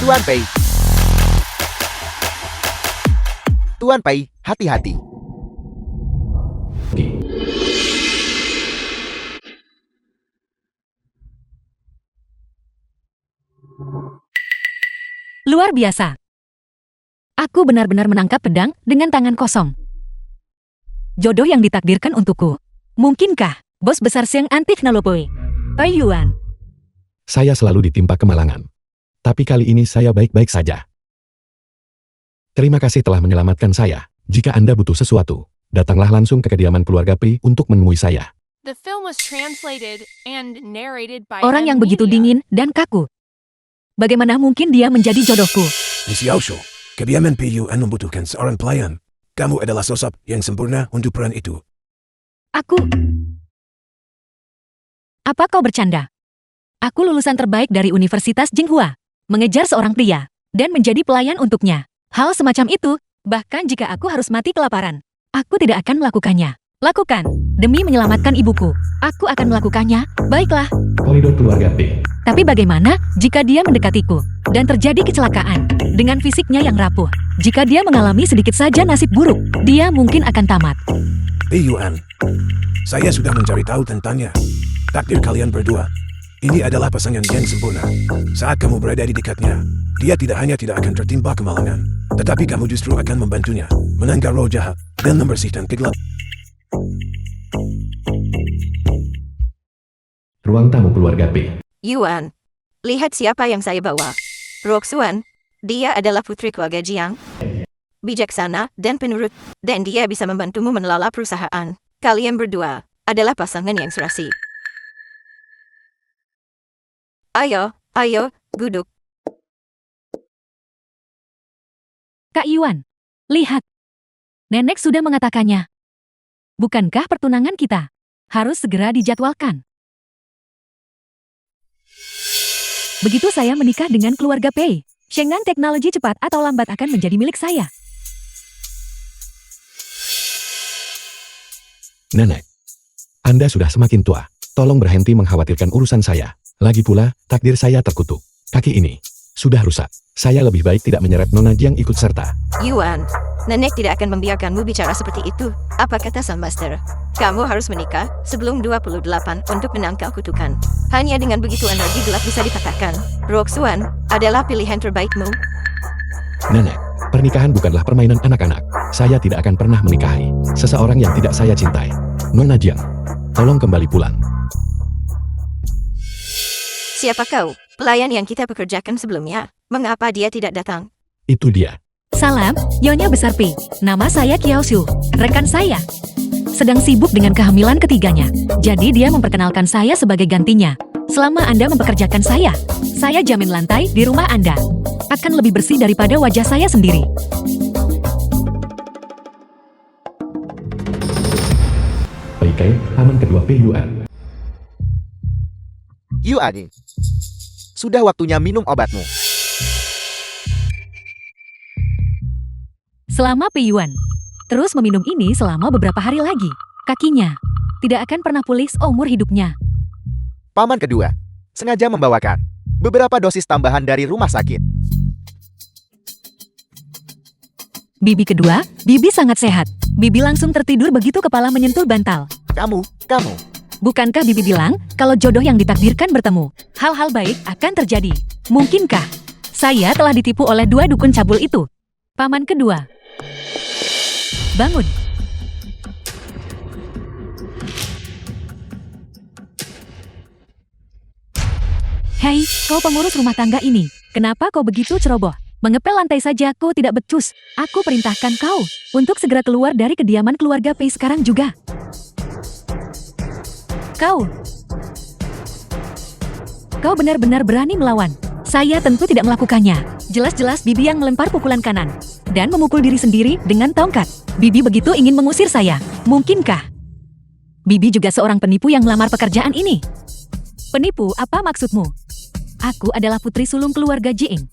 Tuan Pei. Tuan Pei, hati-hati. Luar biasa. Aku benar-benar menangkap pedang dengan tangan kosong. Jodoh yang ditakdirkan untukku. Mungkinkah bos besar Siang Antik Nalopoi? Pei Yuan. Saya selalu ditimpa kemalangan. Tapi kali ini saya baik-baik saja. Terima kasih telah menyelamatkan saya. Jika Anda butuh sesuatu, datanglah langsung ke kediaman keluarga Pei untuk menemui saya. The film was translated and narrated by Orang yang M begitu Media. dingin dan kaku. Bagaimana mungkin dia menjadi jodohku? Miss Yaosho, kediaman PUN membutuhkan seorang pelayan. Kamu adalah sosok yang sempurna untuk peran itu. Aku... Apa kau bercanda? Aku lulusan terbaik dari Universitas Jinghua. Mengejar seorang pria, dan menjadi pelayan untuknya. Hal semacam itu, bahkan jika aku harus mati kelaparan, aku tidak akan melakukannya. Lakukan, demi menyelamatkan ibuku. Aku akan melakukannya, baiklah. Koridor keluarga Pei. Tapi bagaimana jika dia mendekatiku, dan terjadi kecelakaan, dengan fisiknya yang rapuh? Jika dia mengalami sedikit saja nasib buruk, dia mungkin akan tamat. PUN, saya sudah mencari tahu tentangnya. Takdir kalian berdua. Ini adalah pasangan yang sempurna. Saat kamu berada di dekatnya, dia tidak hanya tidak akan tertimpa kemalangan, tetapi kamu justru akan membantunya menangkap roh jahat dan membersihkan kegelapan. Ruang tamu keluarga Pei. Yuan, lihat siapa yang saya bawa. Roxuan, dia adalah putri keluarga Jiang. Bijaksana dan penurut, dan dia bisa membantumu mengelola perusahaan. Kalian berdua adalah pasangan yang serasi. Ayo, duduk. Kak Yuan, lihat. Nenek sudah mengatakannya. Bukankah pertunangan kita harus segera dijadwalkan? Begitu saya menikah dengan keluarga Pei, Shengan teknologi cepat atau lambat akan menjadi milik saya. Nenek, Anda sudah semakin tua. Tolong berhenti mengkhawatirkan urusan saya. Lagi pula, takdir saya terkutuk. Kaki ini sudah rusak. Saya lebih baik tidak menyeret Nona Jiang ikut serta. Yuan, nenek tidak akan membiarkanmu bicara seperti itu. Apa kata Sang Master? Kamu harus menikah sebelum 28 untuk menangkal kutukan. Hanya dengan begitu energi gelap bisa dipatahkan. Roxuan adalah pilihan terbaikmu. Nenek, pernikahan bukanlah permainan anak-anak. Saya tidak akan pernah menikahi seseorang yang tidak saya cintai. Nona Jiang, tolong kembali pulang. Siapa kau? Pelayan yang kita pekerjakan sebelumnya. Mengapa dia tidak datang? Itu dia. Salam, Nyonya Besar Pei. Nama saya Kiao Shu, rekan saya. Sedang sibuk dengan kehamilan ketiganya. Jadi dia memperkenalkan saya sebagai gantinya. Selama Anda mempekerjakan saya jamin lantai di rumah Anda akan lebih bersih daripada wajah saya sendiri. Pei paman kedua Pei Yuan. Yuan, sudah waktunya minum obatmu. Selama Pei Yuan terus meminum ini selama beberapa hari lagi, kakinya tidak akan pernah pulih seumur hidupnya. Paman kedua sengaja membawakan beberapa dosis tambahan dari rumah sakit. Bibi kedua, Bibi sangat sehat. Bibi langsung tertidur begitu kepala menyentuh bantal. Kamu. Bukankah Bibi bilang kalau jodoh yang ditakdirkan bertemu, hal-hal baik akan terjadi? Mungkinkah saya telah ditipu oleh dua dukun cabul itu? Paman kedua, bangun. Hei, kau pengurus rumah tangga ini, kenapa kau begitu ceroboh? Mengepel lantai saja kau tidak becus. Aku perintahkan kau untuk segera keluar dari kediaman keluarga Pei sekarang juga. Kau benar-benar berani melawan. Saya tentu tidak melakukannya. Jelas-jelas Bibi yang melempar pukulan kanan dan memukul diri sendiri dengan tongkat. Bibi begitu ingin mengusir saya. Mungkinkah Bibi juga seorang penipu yang melamar pekerjaan ini? Penipu, apa maksudmu? Aku adalah putri sulung keluarga Jiing.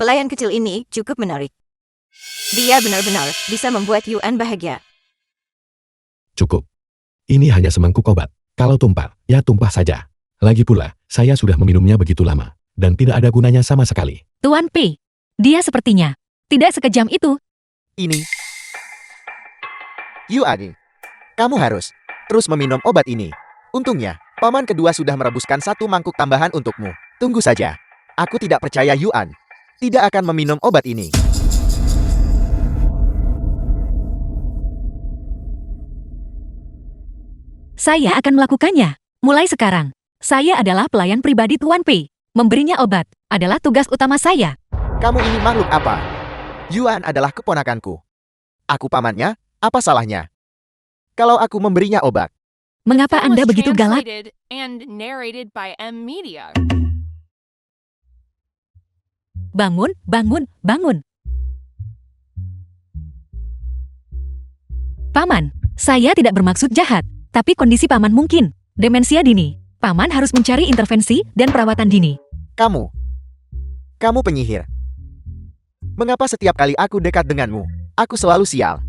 Pelayan kecil ini cukup menarik. Dia benar-benar bisa membuat Yuan bahagia. Cukup. Ini hanya semangkuk obat. Kalau tumpah, ya tumpah saja. Lagi pula, saya sudah meminumnya begitu lama, dan tidak ada gunanya sama sekali. Tuan P. Dia sepertinya tidak sekejam itu. Ini. Yuan, kamu harus terus meminum obat ini. Untungnya, paman kedua sudah merebuskan 1 mangkuk tambahan untukmu. Tunggu saja. Aku tidak percaya Yuan tidak akan meminum obat ini. Saya akan melakukannya. Mulai sekarang, saya adalah pelayan pribadi Tuan P. Memberinya obat adalah tugas utama saya. Kamu ini makhluk apa? Yuan adalah keponakanku. Aku pamannya, apa salahnya? Kalau aku memberinya obat. Mengapa Film Anda was begitu galak? translated and narrated by M Media. Bangun, bangun, bangun. Paman, saya tidak bermaksud jahat, tapi kondisi paman mungkin demensia dini. Paman harus mencari intervensi dan perawatan dini. Kamu penyihir. Mengapa setiap kali aku dekat denganmu, aku selalu sial?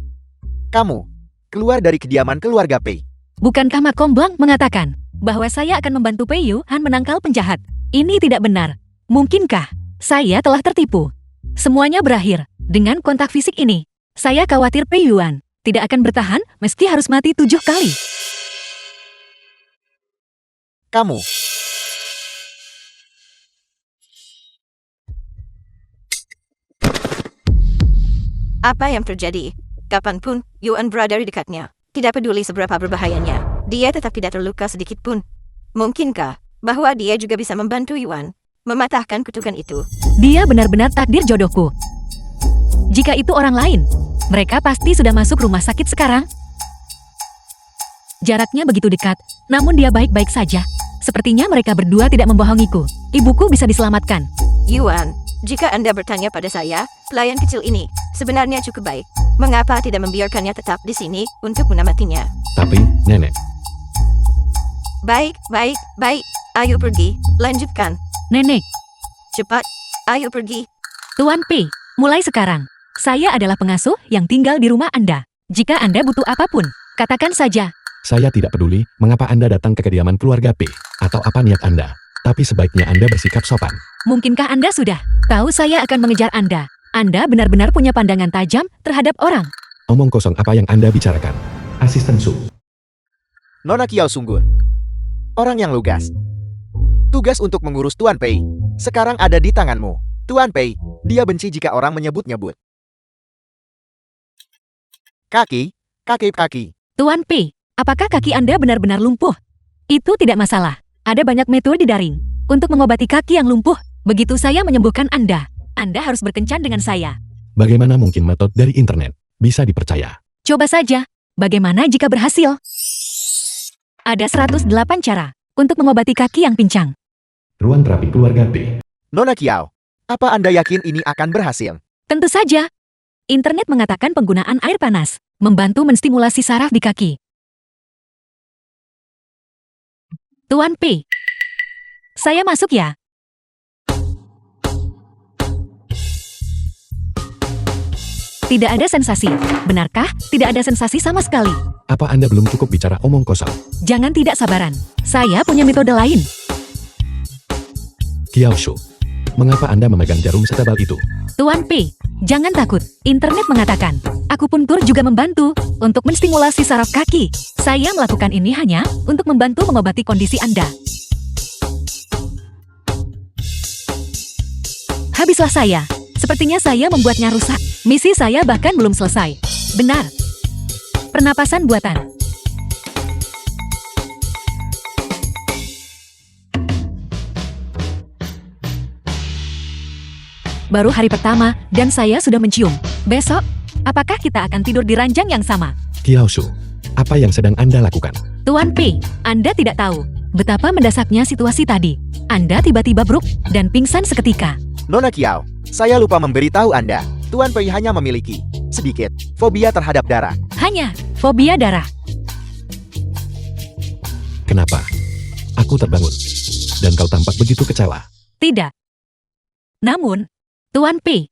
Kamu keluar dari kediaman keluarga Pei. Bukankah Makom Blanc mengatakan bahwa saya akan membantu Pei Yuan menangkal penjahat? Ini tidak benar. Mungkinkah saya telah tertipu? Semuanya berakhir dengan kontak fisik ini. Saya khawatir Pei Yuan tidak akan bertahan meski harus mati 7 kali. Kamu. Apa yang terjadi? Kapanpun, Yuan berada di dekatnya. Tidak peduli seberapa berbahayanya, dia tetap tidak terluka sedikit pun. Mungkinkah bahwa dia juga bisa membantu Yuan mematahkan kutukan itu? Dia benar-benar takdir jodohku. Jika itu orang lain, mereka pasti sudah masuk rumah sakit sekarang. Jaraknya begitu dekat, namun dia baik-baik saja. Sepertinya mereka berdua tidak membohongiku. Ibuku bisa diselamatkan. Yuan, jika Anda bertanya pada saya, pelayan kecil ini sebenarnya cukup baik. Mengapa tidak membiarkannya tetap di sini untuk menamatinya? Tapi, Nenek, Baik, baik, baik. Ayo pergi, lanjutkan. Nenek, Cepat, ayo pergi. Tuan P, mulai sekarang, saya adalah pengasuh yang tinggal di rumah Anda. Jika Anda butuh apapun, katakan saja. saya tidak peduli mengapa Anda datang ke kediaman keluarga P, atau apa niat Anda. Tapi sebaiknya Anda bersikap sopan. Mungkinkah Anda sudah tahu saya akan mengejar Anda? Anda benar-benar punya pandangan tajam terhadap orang. Omong kosong apa yang Anda bicarakan. Asisten Su. Nona Kiao sungguh orang yang lugas. Tugas untuk mengurus Tuan Pei sekarang ada di tanganmu. Tuan Pei, dia benci jika orang menyebut-nyebut. Kaki. Tuan P, apakah kaki Anda benar-benar lumpuh? Itu tidak masalah. Ada banyak metode daring untuk mengobati kaki yang lumpuh. Begitu saya menyembuhkan Anda harus berkencan dengan saya. Bagaimana mungkin metode dari internet bisa dipercaya? Coba saja, bagaimana jika berhasil? Ada 108 cara untuk mengobati kaki yang pincang. Ruang terapi keluarga P. Nona Kiao, apa Anda yakin ini akan berhasil? Tentu saja. Internet mengatakan penggunaan air panas membantu menstimulasi saraf di kaki. Tuan P, saya masuk ya. Tidak ada sensasi. Benarkah? Tidak ada sensasi sama sekali. Apa Anda belum cukup bicara omong kosong? Jangan tidak sabaran. Saya punya metode lain. Kiao Shu, mengapa Anda memegang jarum setebal itu? Tuan P, jangan takut. Internet mengatakan, akupuntur juga membantu untuk menstimulasi saraf kaki. Saya melakukan ini hanya untuk membantu mengobati kondisi Anda. Habislah saya. Sepertinya saya membuatnya rusak. Misi saya bahkan belum selesai. Benar. Pernapasan buatan. Baru hari pertama, dan saya sudah mencium. Besok, apakah kita akan tidur di ranjang yang sama? Kiao Shu, apa yang sedang Anda lakukan? Tuan P, Anda tidak tahu betapa mendasaknya situasi tadi. Anda tiba-tiba bruk dan pingsan seketika. Nona Kiao, saya lupa memberitahu Anda. Tuan Pei hanya memiliki sedikit fobia terhadap darah. Hanya fobia darah. Kenapa? Aku terbangun. Dan kau tampak begitu kecewa. Tidak. Namun, Tuan P,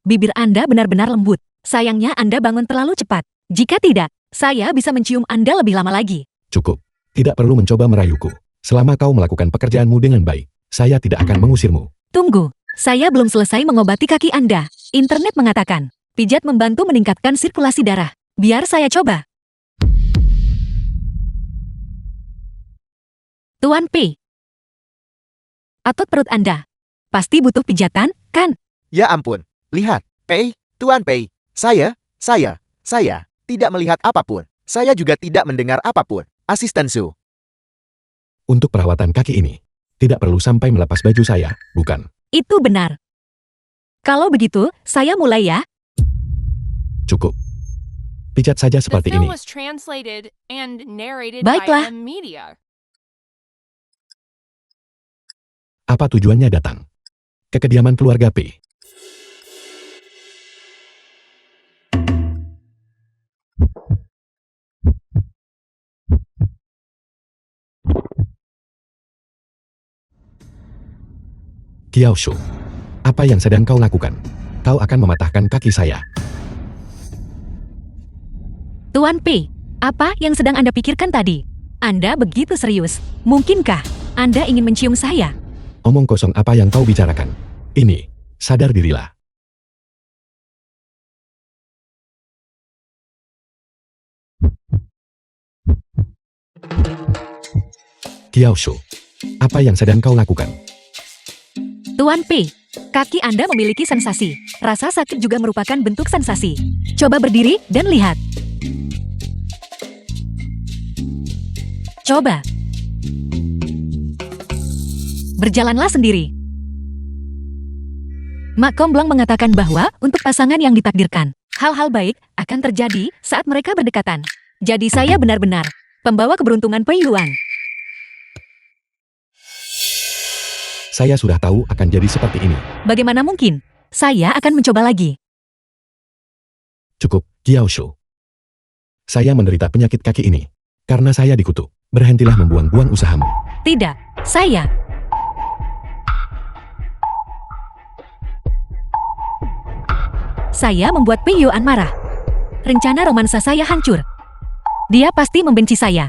bibir Anda benar-benar lembut. Sayangnya Anda bangun terlalu cepat. Jika tidak, saya bisa mencium Anda lebih lama lagi. Cukup. Tidak perlu mencoba merayuku. Selama kau melakukan pekerjaanmu dengan baik, saya tidak akan mengusirmu. Tunggu, saya belum selesai mengobati kaki Anda. Internet mengatakan, pijat membantu meningkatkan sirkulasi darah. Biar saya coba. Tuan P. Otot perut Anda. Pasti butuh pijatan, kan? Ya ampun, lihat, Pei, Tuan Pei, saya tidak melihat apapun. Saya juga tidak mendengar apapun. Asisten Su. Untuk perawatan kaki ini, tidak perlu sampai melepas baju saya, bukan? Itu benar. Kalau begitu, saya mulai ya. Cukup. Pijat saja The seperti film ini. was translated and narrated Baiklah. by M Media. Apa tujuannya datang ke kediaman keluarga P? Kiaoshu, apa yang sedang kau lakukan? Kau akan mematahkan kaki saya. Tuan P, apa yang sedang Anda pikirkan tadi? Anda begitu serius. Mungkinkah Anda ingin mencium saya? Omong kosong apa yang kau bicarakan? Ini, sadar dirilah. Kiaoshu, apa yang sedang kau lakukan? Tuan P, kaki Anda memiliki sensasi. Rasa sakit juga merupakan bentuk sensasi. Coba berdiri dan lihat. Coba. Berjalanlah sendiri. Mak Komblong mengatakan bahwa untuk pasangan yang ditakdirkan, hal-hal baik akan terjadi saat mereka berdekatan. Jadi saya benar-benar pembawa keberuntungan Pei Yuan. Saya sudah tahu akan jadi seperti ini. Bagaimana mungkin? Saya akan mencoba lagi. Cukup, Kiaoshu. Saya menderita penyakit kaki ini. Karena saya dikutuk. Berhentilah membuang-buang usahamu. Tidak, saya. Saya membuat Pei Yuan marah. Rencana romansa saya hancur. Dia pasti membenci saya.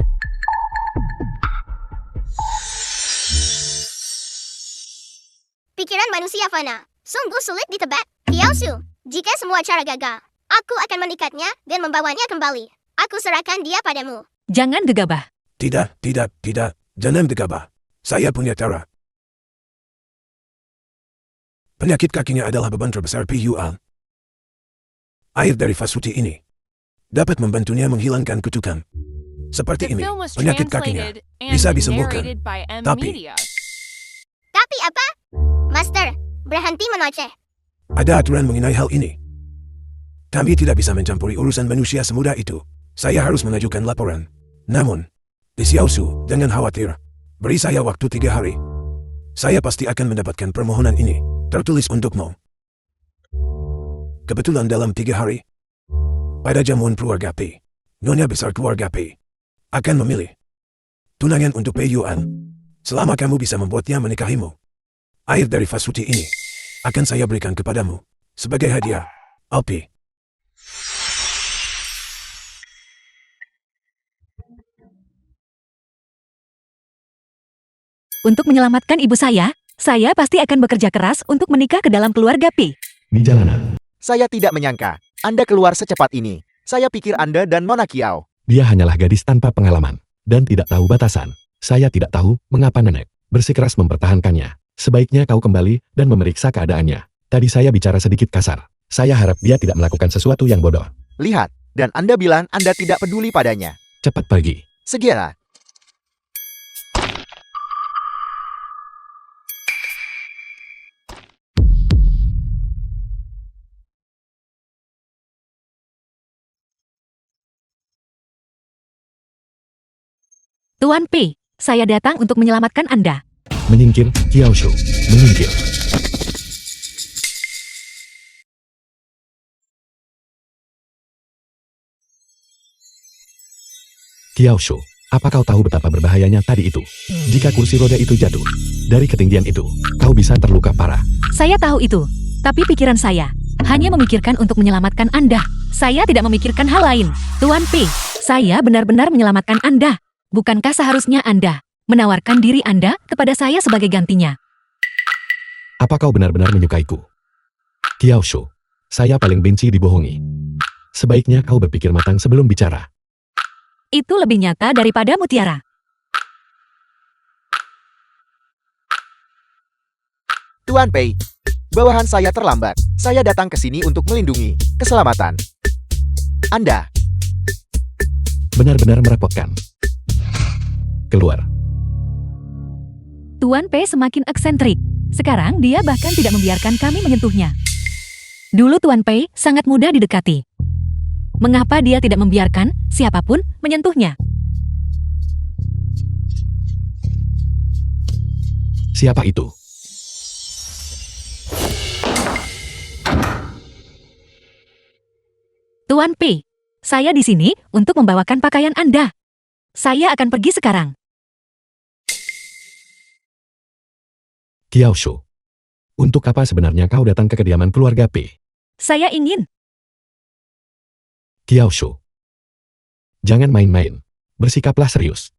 Pikiran manusia fana, sungguh sulit ditebak. Kiaoshu, jika semua cara gagal, aku akan mengikatnya dan membawanya kembali. Aku serahkan dia padamu. Jangan gegabah. Tidak. Jangan gegabah. Saya punya cara. Penyakit kakinya adalah beban terbesar Pi Yuan. Air dari Fasuti ini dapat membantunya menghilangkan kutukan. Seperti The ini, film was penyakit kakinya translated and bisa disembuhkan. narrated by M Tapi- Media. Tapi apa? Master, berhenti menoceh. Ada aturan mengenai hal ini. Kami tidak bisa mencampuri urusan manusia semudah itu. Saya harus mengajukan laporan. Namun, di Xiaosu, jangan khawatir. Beri saya waktu 3 hari. Saya pasti akan mendapatkan permohonan ini tertulis untukmu. Kebetulan dalam 3 hari, pada jamuan keluarga P, Nyonya besar keluarga P akan memilih tunangan untuk Pei Yuan. Selama kamu bisa membuatnya menikahimu, air dari Fasuti ini akan saya berikan kepadamu sebagai hadiah. Alpi. Untuk menyelamatkan ibu saya pasti akan bekerja keras untuk menikah ke dalam keluarga P. Di jalanan, Saya tidak menyangka Anda keluar secepat ini. Saya pikir Anda dan Mona Kiao. dia hanyalah gadis tanpa pengalaman dan tidak tahu batasan. Saya tidak tahu mengapa nenek bersikeras mempertahankannya. Sebaiknya kau kembali dan memeriksa keadaannya. Tadi saya bicara sedikit kasar. Saya harap dia tidak melakukan sesuatu yang bodoh. Lihat, dan Anda bilang Anda tidak peduli padanya. Cepat pergi. Segera. Tuan P, saya datang untuk menyelamatkan Anda. Menyingkir, Kiaoshu. Menyingkir. Kiaoshu, apa kau tahu betapa berbahayanya tadi itu? Jika kursi roda itu jatuh dari ketinggian itu, kau bisa terluka parah. Saya tahu itu, tapi pikiran saya hanya memikirkan untuk menyelamatkan Anda. Saya tidak memikirkan hal lain. Tuan P, saya benar-benar menyelamatkan Anda. Bukankah seharusnya Anda menawarkan diri Anda kepada saya sebagai gantinya? Apa kau benar-benar menyukaiku? Kiaoshu, saya paling benci dibohongi. Sebaiknya kau berpikir matang sebelum bicara. Itu lebih nyata daripada mutiara. Tuan Pei, bawahan saya terlambat. Saya datang ke sini untuk melindungi keselamatan Anda. Benar-benar merepotkan. Keluar. Tuan P semakin eksentrik. Sekarang dia bahkan tidak membiarkan kami menyentuhnya. Dulu Tuan P sangat mudah didekati. Mengapa dia tidak membiarkan siapapun menyentuhnya? Siapa itu? Tuan P, saya di sini untuk membawakan pakaian Anda. Saya akan pergi sekarang. Kiaoshu, untuk apa sebenarnya kau datang ke kediaman keluarga P? Saya ingin. Kiaoshu, jangan main-main. Bersikaplah serius.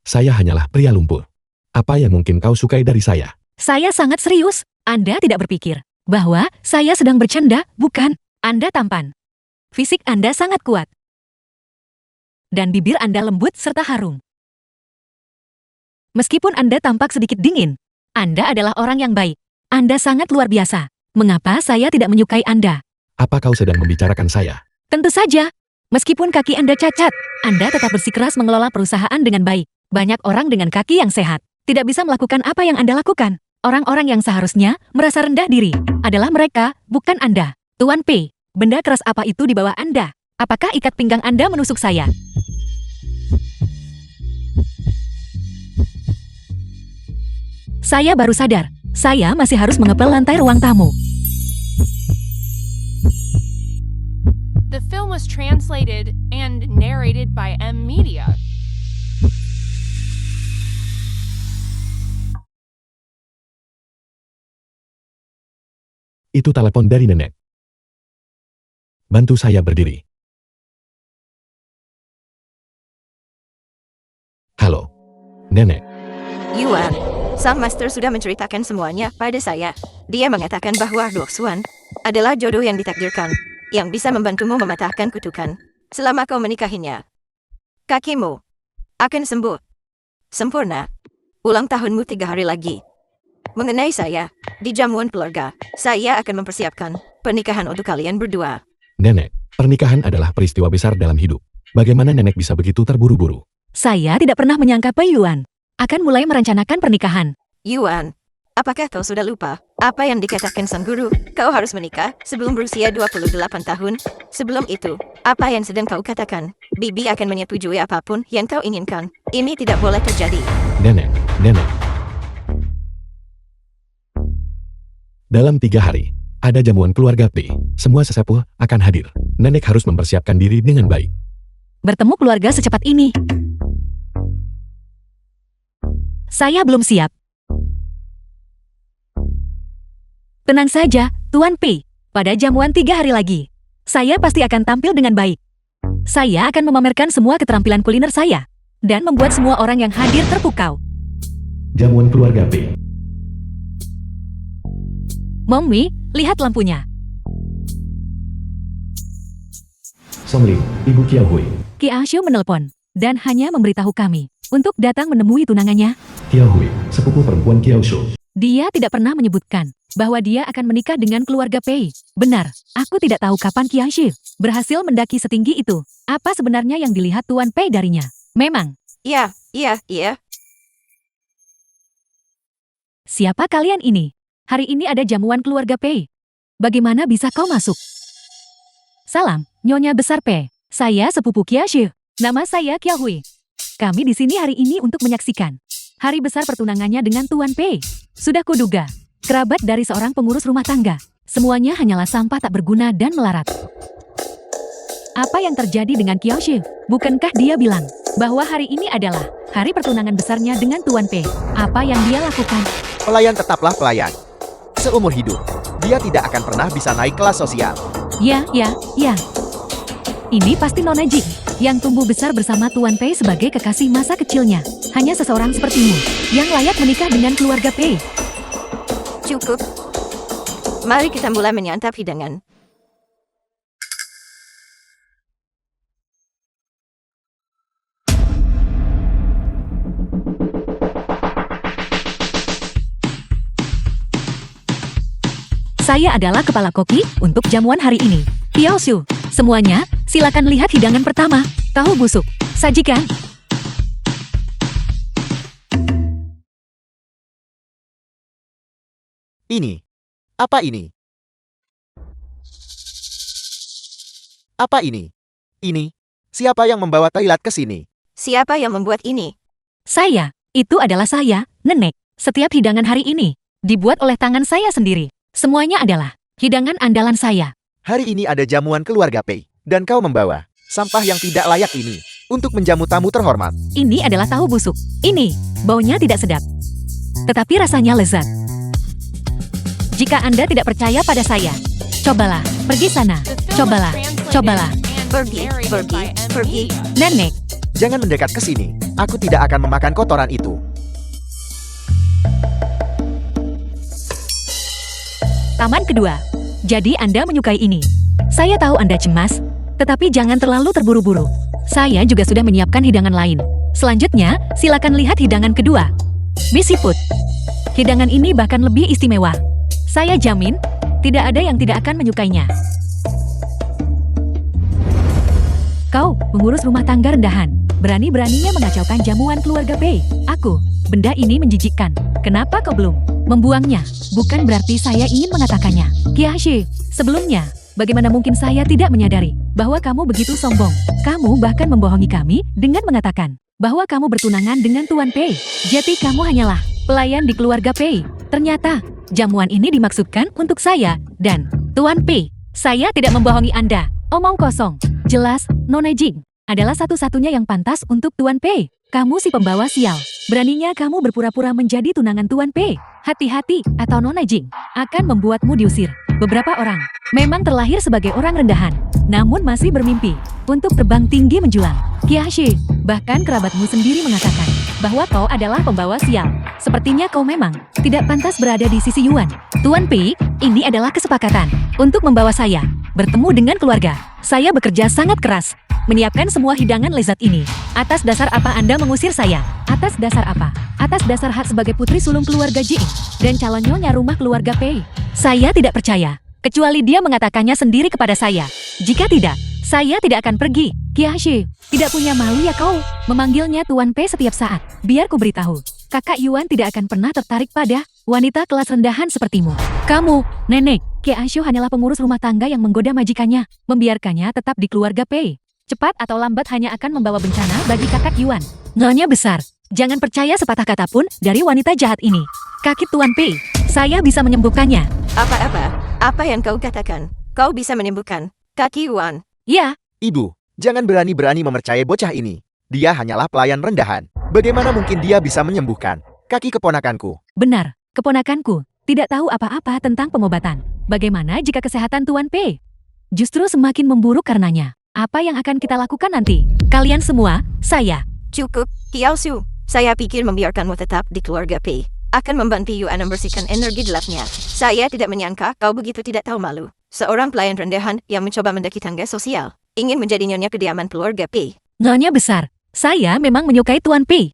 Saya hanyalah pria lumpur. Apa yang mungkin kau sukai dari saya? Saya sangat serius. Anda tidak berpikir bahwa saya sedang bercanda, bukan? Anda tampan. Fisik Anda sangat kuat. Dan bibir Anda lembut serta harum. Meskipun Anda tampak sedikit dingin, Anda adalah orang yang baik. Anda sangat luar biasa. Mengapa saya tidak menyukai Anda? Apa kau sedang membicarakan saya? Tentu saja. Meskipun kaki Anda cacat, Anda tetap bersikeras mengelola perusahaan dengan baik. Banyak orang dengan kaki yang sehat tidak bisa melakukan apa yang Anda lakukan. Orang-orang yang seharusnya merasa rendah diri adalah mereka, bukan Anda. Tuan P, benda keras apa itu di bawah Anda? Apakah ikat pinggang Anda menusuk saya? Saya baru sadar, saya masih harus mengepel lantai ruang tamu. The film was translated and narrated by M Media. Itu telepon dari nenek. Bantu saya berdiri. Halo, nenek. Yuan, sang master sudah menceritakan semuanya pada saya. Dia mengatakan bahwa Doxuan adalah jodoh yang ditakdirkan, yang bisa membantumu mematahkan kutukan. Selama kau menikahinya, kakimu akan sembuh sempurna. Ulang tahunmu 3 hari lagi. Mengenai saya, di jamuan keluarga, saya akan mempersiapkan pernikahan untuk kalian berdua. Nenek, pernikahan adalah peristiwa besar dalam hidup. Bagaimana nenek bisa begitu terburu-buru? Saya tidak pernah menyangka Pei Yuan akan mulai merencanakan pernikahan. Yuan, apakah kau sudah lupa apa yang dikatakan sang guru? Kau harus menikah sebelum berusia 28 tahun. Sebelum itu, apa yang sedang kau katakan? Bibi akan menyetujui apapun yang kau inginkan. Ini tidak boleh terjadi. Nenek. Dalam 3 hari, ada jamuan keluarga P. Semua sesepuh akan hadir. Nenek harus mempersiapkan diri dengan baik. Bertemu keluarga secepat ini. Saya belum siap. Tenang saja, Tuan P. Pada jamuan 3 hari lagi, saya pasti akan tampil dengan baik. Saya akan memamerkan semua keterampilan kuliner saya dan membuat semua orang yang hadir terpukau. Jamuan keluarga P. Mommy, lihat lampunya. Songling, Ibu Kiaohui. Ki Ashu menelpon dan hanya memberitahu kami untuk datang menemui tunangannya. Kiaohui, sepupu perempuan Kiaoshu. Dia tidak pernah menyebutkan bahwa dia akan menikah dengan keluarga Pei. Benar, aku tidak tahu kapan Kiashi berhasil mendaki setinggi itu. Apa sebenarnya yang dilihat Tuan Pei darinya? Memang. Iya. Siapa kalian ini? Hari ini ada jamuan keluarga Pei. Bagaimana bisa kau masuk? Salam, Nyonya Besar Pei. Saya sepupu Kiashi. Nama saya Kiahui. Kami di sini hari ini untuk menyaksikan hari besar pertunangannya dengan Tuan Pei. Sudah kuduga, kerabat dari seorang pengurus rumah tangga. Semuanya hanyalah sampah tak berguna dan melarat. Apa yang terjadi dengan Kiaoshi? Bukankah dia bilang bahwa hari ini adalah hari pertunangan besarnya dengan Tuan Pei? Apa yang dia lakukan? Pelayan tetaplah pelayan. Seumur hidup, dia tidak akan pernah bisa naik kelas sosial. Ya. Ini pasti Nona Jing, yang tumbuh besar bersama Tuan Pei sebagai kekasih masa kecilnya. Hanya seseorang sepertimu, yang layak menikah dengan keluarga Pei. Cukup. Mari kita mulai menyantap hidangan. Saya adalah kepala koki untuk jamuan hari ini. Piao Shu, semuanya, silakan lihat hidangan pertama. Tahu busuk, sajikan. Ini. Apa ini? Apa ini? Ini. Siapa yang membawa toilet ke sini? Siapa yang membuat ini? Saya, itu adalah saya, Nenek. Setiap hidangan hari ini, dibuat oleh tangan saya sendiri. Semuanya adalah hidangan andalan saya. Hari ini ada jamuan keluarga Pei, dan kau membawa sampah yang tidak layak ini untuk menjamu tamu terhormat. Ini adalah tahu busuk. Ini, baunya tidak sedap. Tetapi rasanya lezat. Jika Anda tidak percaya pada saya, cobalah, pergi sana. The film was Cobalah, translated cobalah. and Pergi, narrated pergi, by pergi. M.E. Nenek, Jangan mendekat ke sini. Aku tidak akan memakan kotoran itu. taman kedua. Jadi Anda menyukai ini. Saya tahu Anda cemas, tetapi jangan terlalu terburu-buru. Saya juga sudah menyiapkan hidangan lain. Selanjutnya, silakan lihat hidangan kedua. Mie Put. Hidangan ini bahkan lebih istimewa. Saya jamin, tidak ada yang tidak akan menyukainya. Kau, mengurus rumah tangga rendahan. Berani-beraninya mengacaukan jamuan keluarga Pei. Aku, benda ini menjijikkan. Kenapa kau belum membuangnya? Bukan berarti saya ingin mengatakannya. Kiashi, sebelumnya, bagaimana mungkin saya tidak menyadari bahwa kamu begitu sombong? Kamu bahkan membohongi kami dengan mengatakan bahwa kamu bertunangan dengan Tuan Pei. Jadi kamu hanyalah pelayan di keluarga Pei. Ternyata, jamuan ini dimaksudkan untuk saya dan Tuan Pei. Saya tidak membohongi Anda. Omong kosong. Jelas, Nona Jing adalah satu-satunya yang pantas untuk Tuan Pei. Kamu si pembawa sial. Beraninya kamu berpura-pura menjadi tunangan Tuan Pei. Hati-hati, atau Nona Jing akan membuatmu diusir. Beberapa orang memang terlahir sebagai orang rendahan, namun masih bermimpi untuk terbang tinggi menjulang. Kiashi, bahkan kerabatmu sendiri mengatakan bahwa kau adalah pembawa sial. Sepertinya kau memang tidak pantas berada di sisi Yuan. Tuan Pei, ini adalah kesepakatan untuk membawa saya bertemu dengan keluarga. Saya bekerja sangat keras menyiapkan semua hidangan lezat ini. Atas dasar apa Anda mengusir saya? Atas dasar apa? Atas dasar hak sebagai putri sulung keluarga Jing dan calon nyonya rumah keluarga Pei. Saya tidak percaya, kecuali dia mengatakannya sendiri kepada saya. Jika tidak, saya tidak akan pergi. Kiashi, tidak punya malu ya kau memanggilnya Tuan Pei setiap saat. Biar ku beritahu, kakak Yuan tidak akan pernah tertarik pada wanita kelas rendahan sepertimu. Kamu, Nenek, Kiashi hanyalah pengurus rumah tangga yang menggoda majikannya, membiarkannya tetap di keluarga Pei. Cepat atau lambat hanya akan membawa bencana bagi kakak Yuan. Nyonya besar, jangan percaya sepatah kata pun dari wanita jahat ini. Kaki Tuan Pei, saya bisa menyembuhkannya. Apa-apa? Apa yang kau katakan? Kau bisa menyembuhkan kaki Yuan? Ya, Ibu, jangan berani-berani memercayai bocah ini. Dia hanyalah pelayan rendahan. Bagaimana mungkin dia bisa menyembuhkan kaki keponakanku? benar, keponakanku tidak tahu apa-apa tentang pengobatan. Bagaimana jika kesehatan Tuan Pei justru semakin memburuk karenanya? Apa yang akan kita lakukan nanti? Kalian semua, saya. Cukup, Kiaosu. Saya pikir membiarkanmu tetap di keluarga Pei akan membantu Yuan membersihkan energi gelapnya. Saya tidak menyangka kau begitu tidak tahu malu. Seorang pelayan rendahan yang mencoba mendaki tangga sosial, ingin menjadi nyonya kediaman keluarga Pei. Nyonya besar, saya memang menyukai Tuan Pei.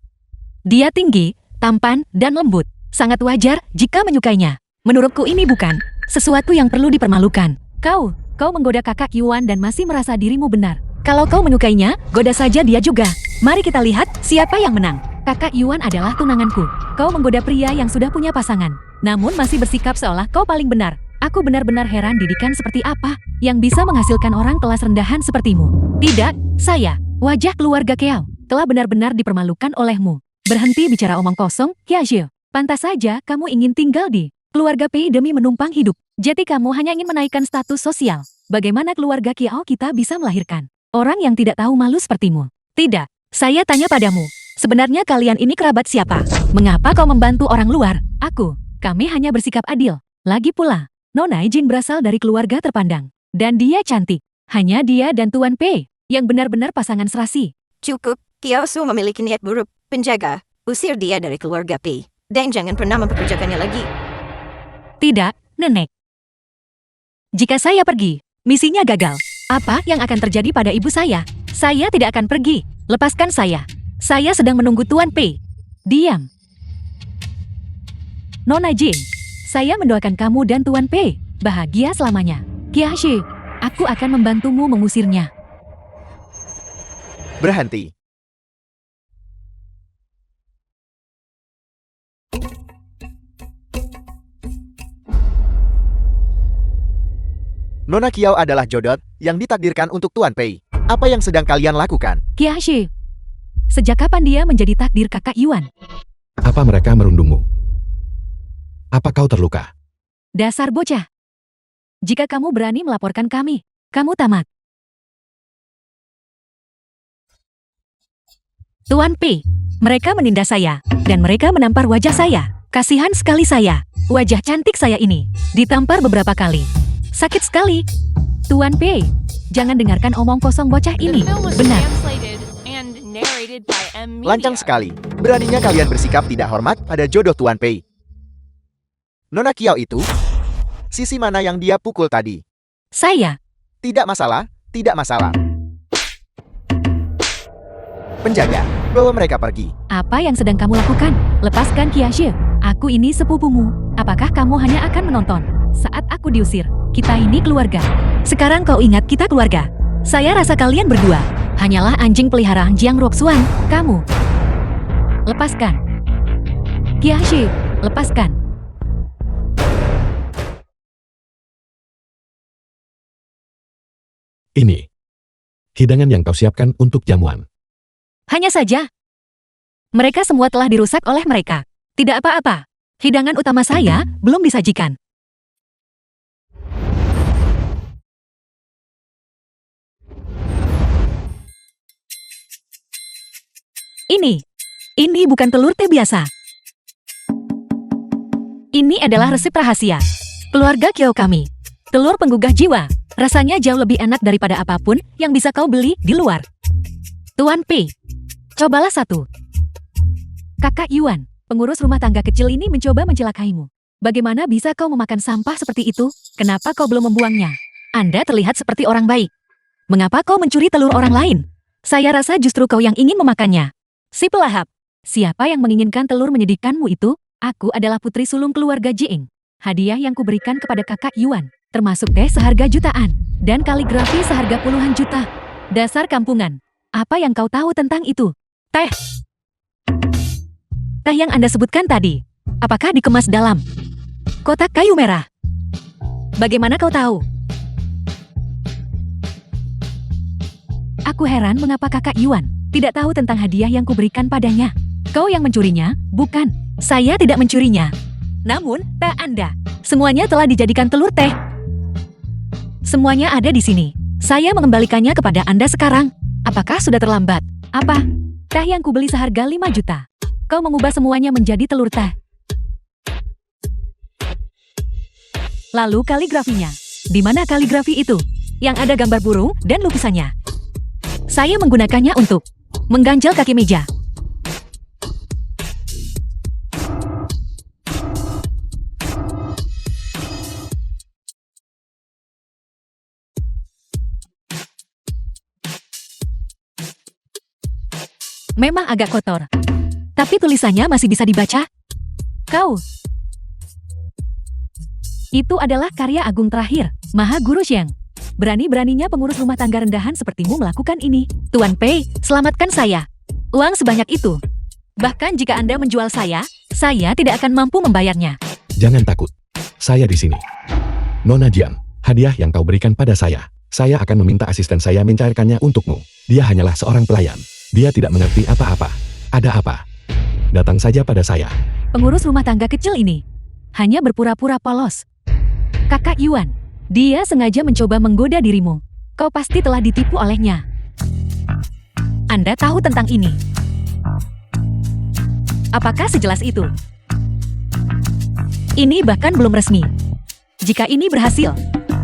Dia tinggi, tampan, dan lembut. Sangat wajar jika menyukainya. Menurutku ini bukan sesuatu yang perlu dipermalukan. Kau menggoda kakak Yuan dan masih merasa dirimu benar. Kalau kau menyukainya, goda saja dia juga. Mari kita lihat siapa yang menang. Kakak Yuan adalah tunanganku. Kau menggoda pria yang sudah punya pasangan, namun masih bersikap seolah kau paling benar. Aku benar-benar heran didikan seperti apa yang bisa menghasilkan orang kelas rendahan sepertimu. Tidak, saya, wajah keluarga Keao, telah benar-benar dipermalukan olehmu. Berhenti bicara omong kosong, Kiashi. Pantas saja kamu ingin tinggal di keluarga Pei demi menumpang hidup. Jadi kamu hanya ingin menaikkan status sosial. Bagaimana keluarga Kiao kita bisa melahirkan orang yang tidak tahu malu sepertimu? Tidak, saya tanya padamu. Sebenarnya kalian ini kerabat siapa? Mengapa kau membantu orang luar? Kami hanya bersikap adil. Lagi pula, Nona Jing berasal dari keluarga terpandang. Dan dia cantik. Hanya dia dan Tuan Pei yang benar-benar pasangan serasi. Cukup, Kiao Su memiliki niat buruk. Penjaga, usir dia dari keluarga Pei. Dan jangan pernah mempekerjakannya lagi. Tidak, Nenek. Jika saya pergi, misinya gagal. Apa yang akan terjadi pada ibu saya? Saya tidak akan pergi. Lepaskan saya. Saya sedang menunggu Tuan Pei. Diam. Nona Jing, saya mendoakan kamu dan Tuan Pei bahagia selamanya. Kiashi, aku akan membantumu mengusirnya. Berhenti. Nona Kiao adalah jodoh yang ditakdirkan untuk Tuan Pei. Apa yang sedang kalian lakukan? Kiashi, sejak kapan dia menjadi takdir kakak Yuan? Apa mereka merundungmu? Apa kau terluka? Dasar bocah. Jika kamu berani melaporkan kami, kamu tamat. Tuan Pei, mereka menindas saya, dan mereka menampar wajah saya. Kasihan sekali saya. Wajah cantik saya ini ditampar beberapa kali. Sakit sekali. Tuan Pei, jangan dengarkan omong kosong bocah The ini. film was Benar. translated and narrated by M. Media. Lancang sekali. Beraninya kalian bersikap tidak hormat pada jodoh Tuan Pei. Nona Kiao itu, sisi mana yang dia pukul tadi? Saya. Tidak masalah, tidak masalah. Penjaga, bawa mereka pergi. Apa yang sedang kamu lakukan? Lepaskan Kiashi. Aku ini sepupumu. Apakah kamu hanya akan menonton saat aku diusir? Kita ini keluarga. Sekarang kau ingat kita keluarga. Saya rasa kalian berdua hanyalah anjing peliharaan Jiang Roxuan. Kamu. Lepaskan. Kiashi, lepaskan. Ini hidangan yang kau siapkan untuk jamuan. Hanya saja, mereka semua telah dirusak oleh mereka. Tidak apa-apa. Hidangan utama saya belum disajikan. Ini bukan telur teh biasa. Ini adalah resep rahasia keluarga Kiao kami. Telur penggugah jiwa. Rasanya jauh lebih enak daripada apapun yang bisa kau beli di luar. Tuan Pei, cobalah satu. Kakak Yuan, pengurus rumah tangga kecil ini mencoba mencelakaimu. Bagaimana bisa kau memakan sampah seperti itu? Kenapa kau belum membuangnya? Anda terlihat seperti orang baik. Mengapa kau mencuri telur orang lain? Saya rasa justru kau yang ingin memakannya. Si pelahap, siapa yang menginginkan telur menyedihkanmu itu? Aku adalah putri sulung keluarga Jiing. Hadiah yang kuberikan kepada kakak Yuan, termasuk teh seharga jutaan, dan kaligrafi seharga puluhan juta. Dasar kampungan. Apa yang kau tahu tentang itu? Teh. Teh yang Anda sebutkan tadi, apakah dikemas dalam kotak kayu merah? Bagaimana kau tahu? Aku heran mengapa kakak Yuan tidak tahu tentang hadiah yang kuberikan padanya. Kau yang mencurinya, bukan? Saya tidak mencurinya. Namun, teh Anda, semuanya telah dijadikan telur teh. Semuanya ada di sini. Saya mengembalikannya kepada Anda sekarang. Apakah sudah terlambat? Apa? Teh yang kubeli seharga 5 juta. Kau mengubah semuanya menjadi telur teh. Lalu kaligrafinya. Di mana kaligrafi itu? Yang ada gambar burung dan lukisannya. Saya menggunakannya untuk mengganjal kaki meja. Memang agak kotor, tapi tulisannya masih bisa dibaca. Kau. Itu adalah karya agung terakhir, Maha Guru Xiang. Berani-beraninya pengurus rumah tangga rendahan sepertimu melakukan ini. Tuan Pei, selamatkan saya. Uang sebanyak itu. Bahkan jika Anda menjual saya tidak akan mampu membayarnya. Jangan takut. Saya di sini. Nona Jiang, hadiah yang kau berikan pada saya akan meminta asisten saya mencairkannya untukmu. Dia hanyalah seorang pelayan. Dia tidak mengerti apa-apa. Ada apa? Datang saja pada saya. Pengurus rumah tangga kecil ini hanya berpura-pura polos. Kakak Yuan, dia sengaja mencoba menggoda dirimu. Kau pasti telah ditipu olehnya. Anda tahu tentang ini. Apakah sejelas itu? Ini bahkan belum resmi. Jika ini berhasil,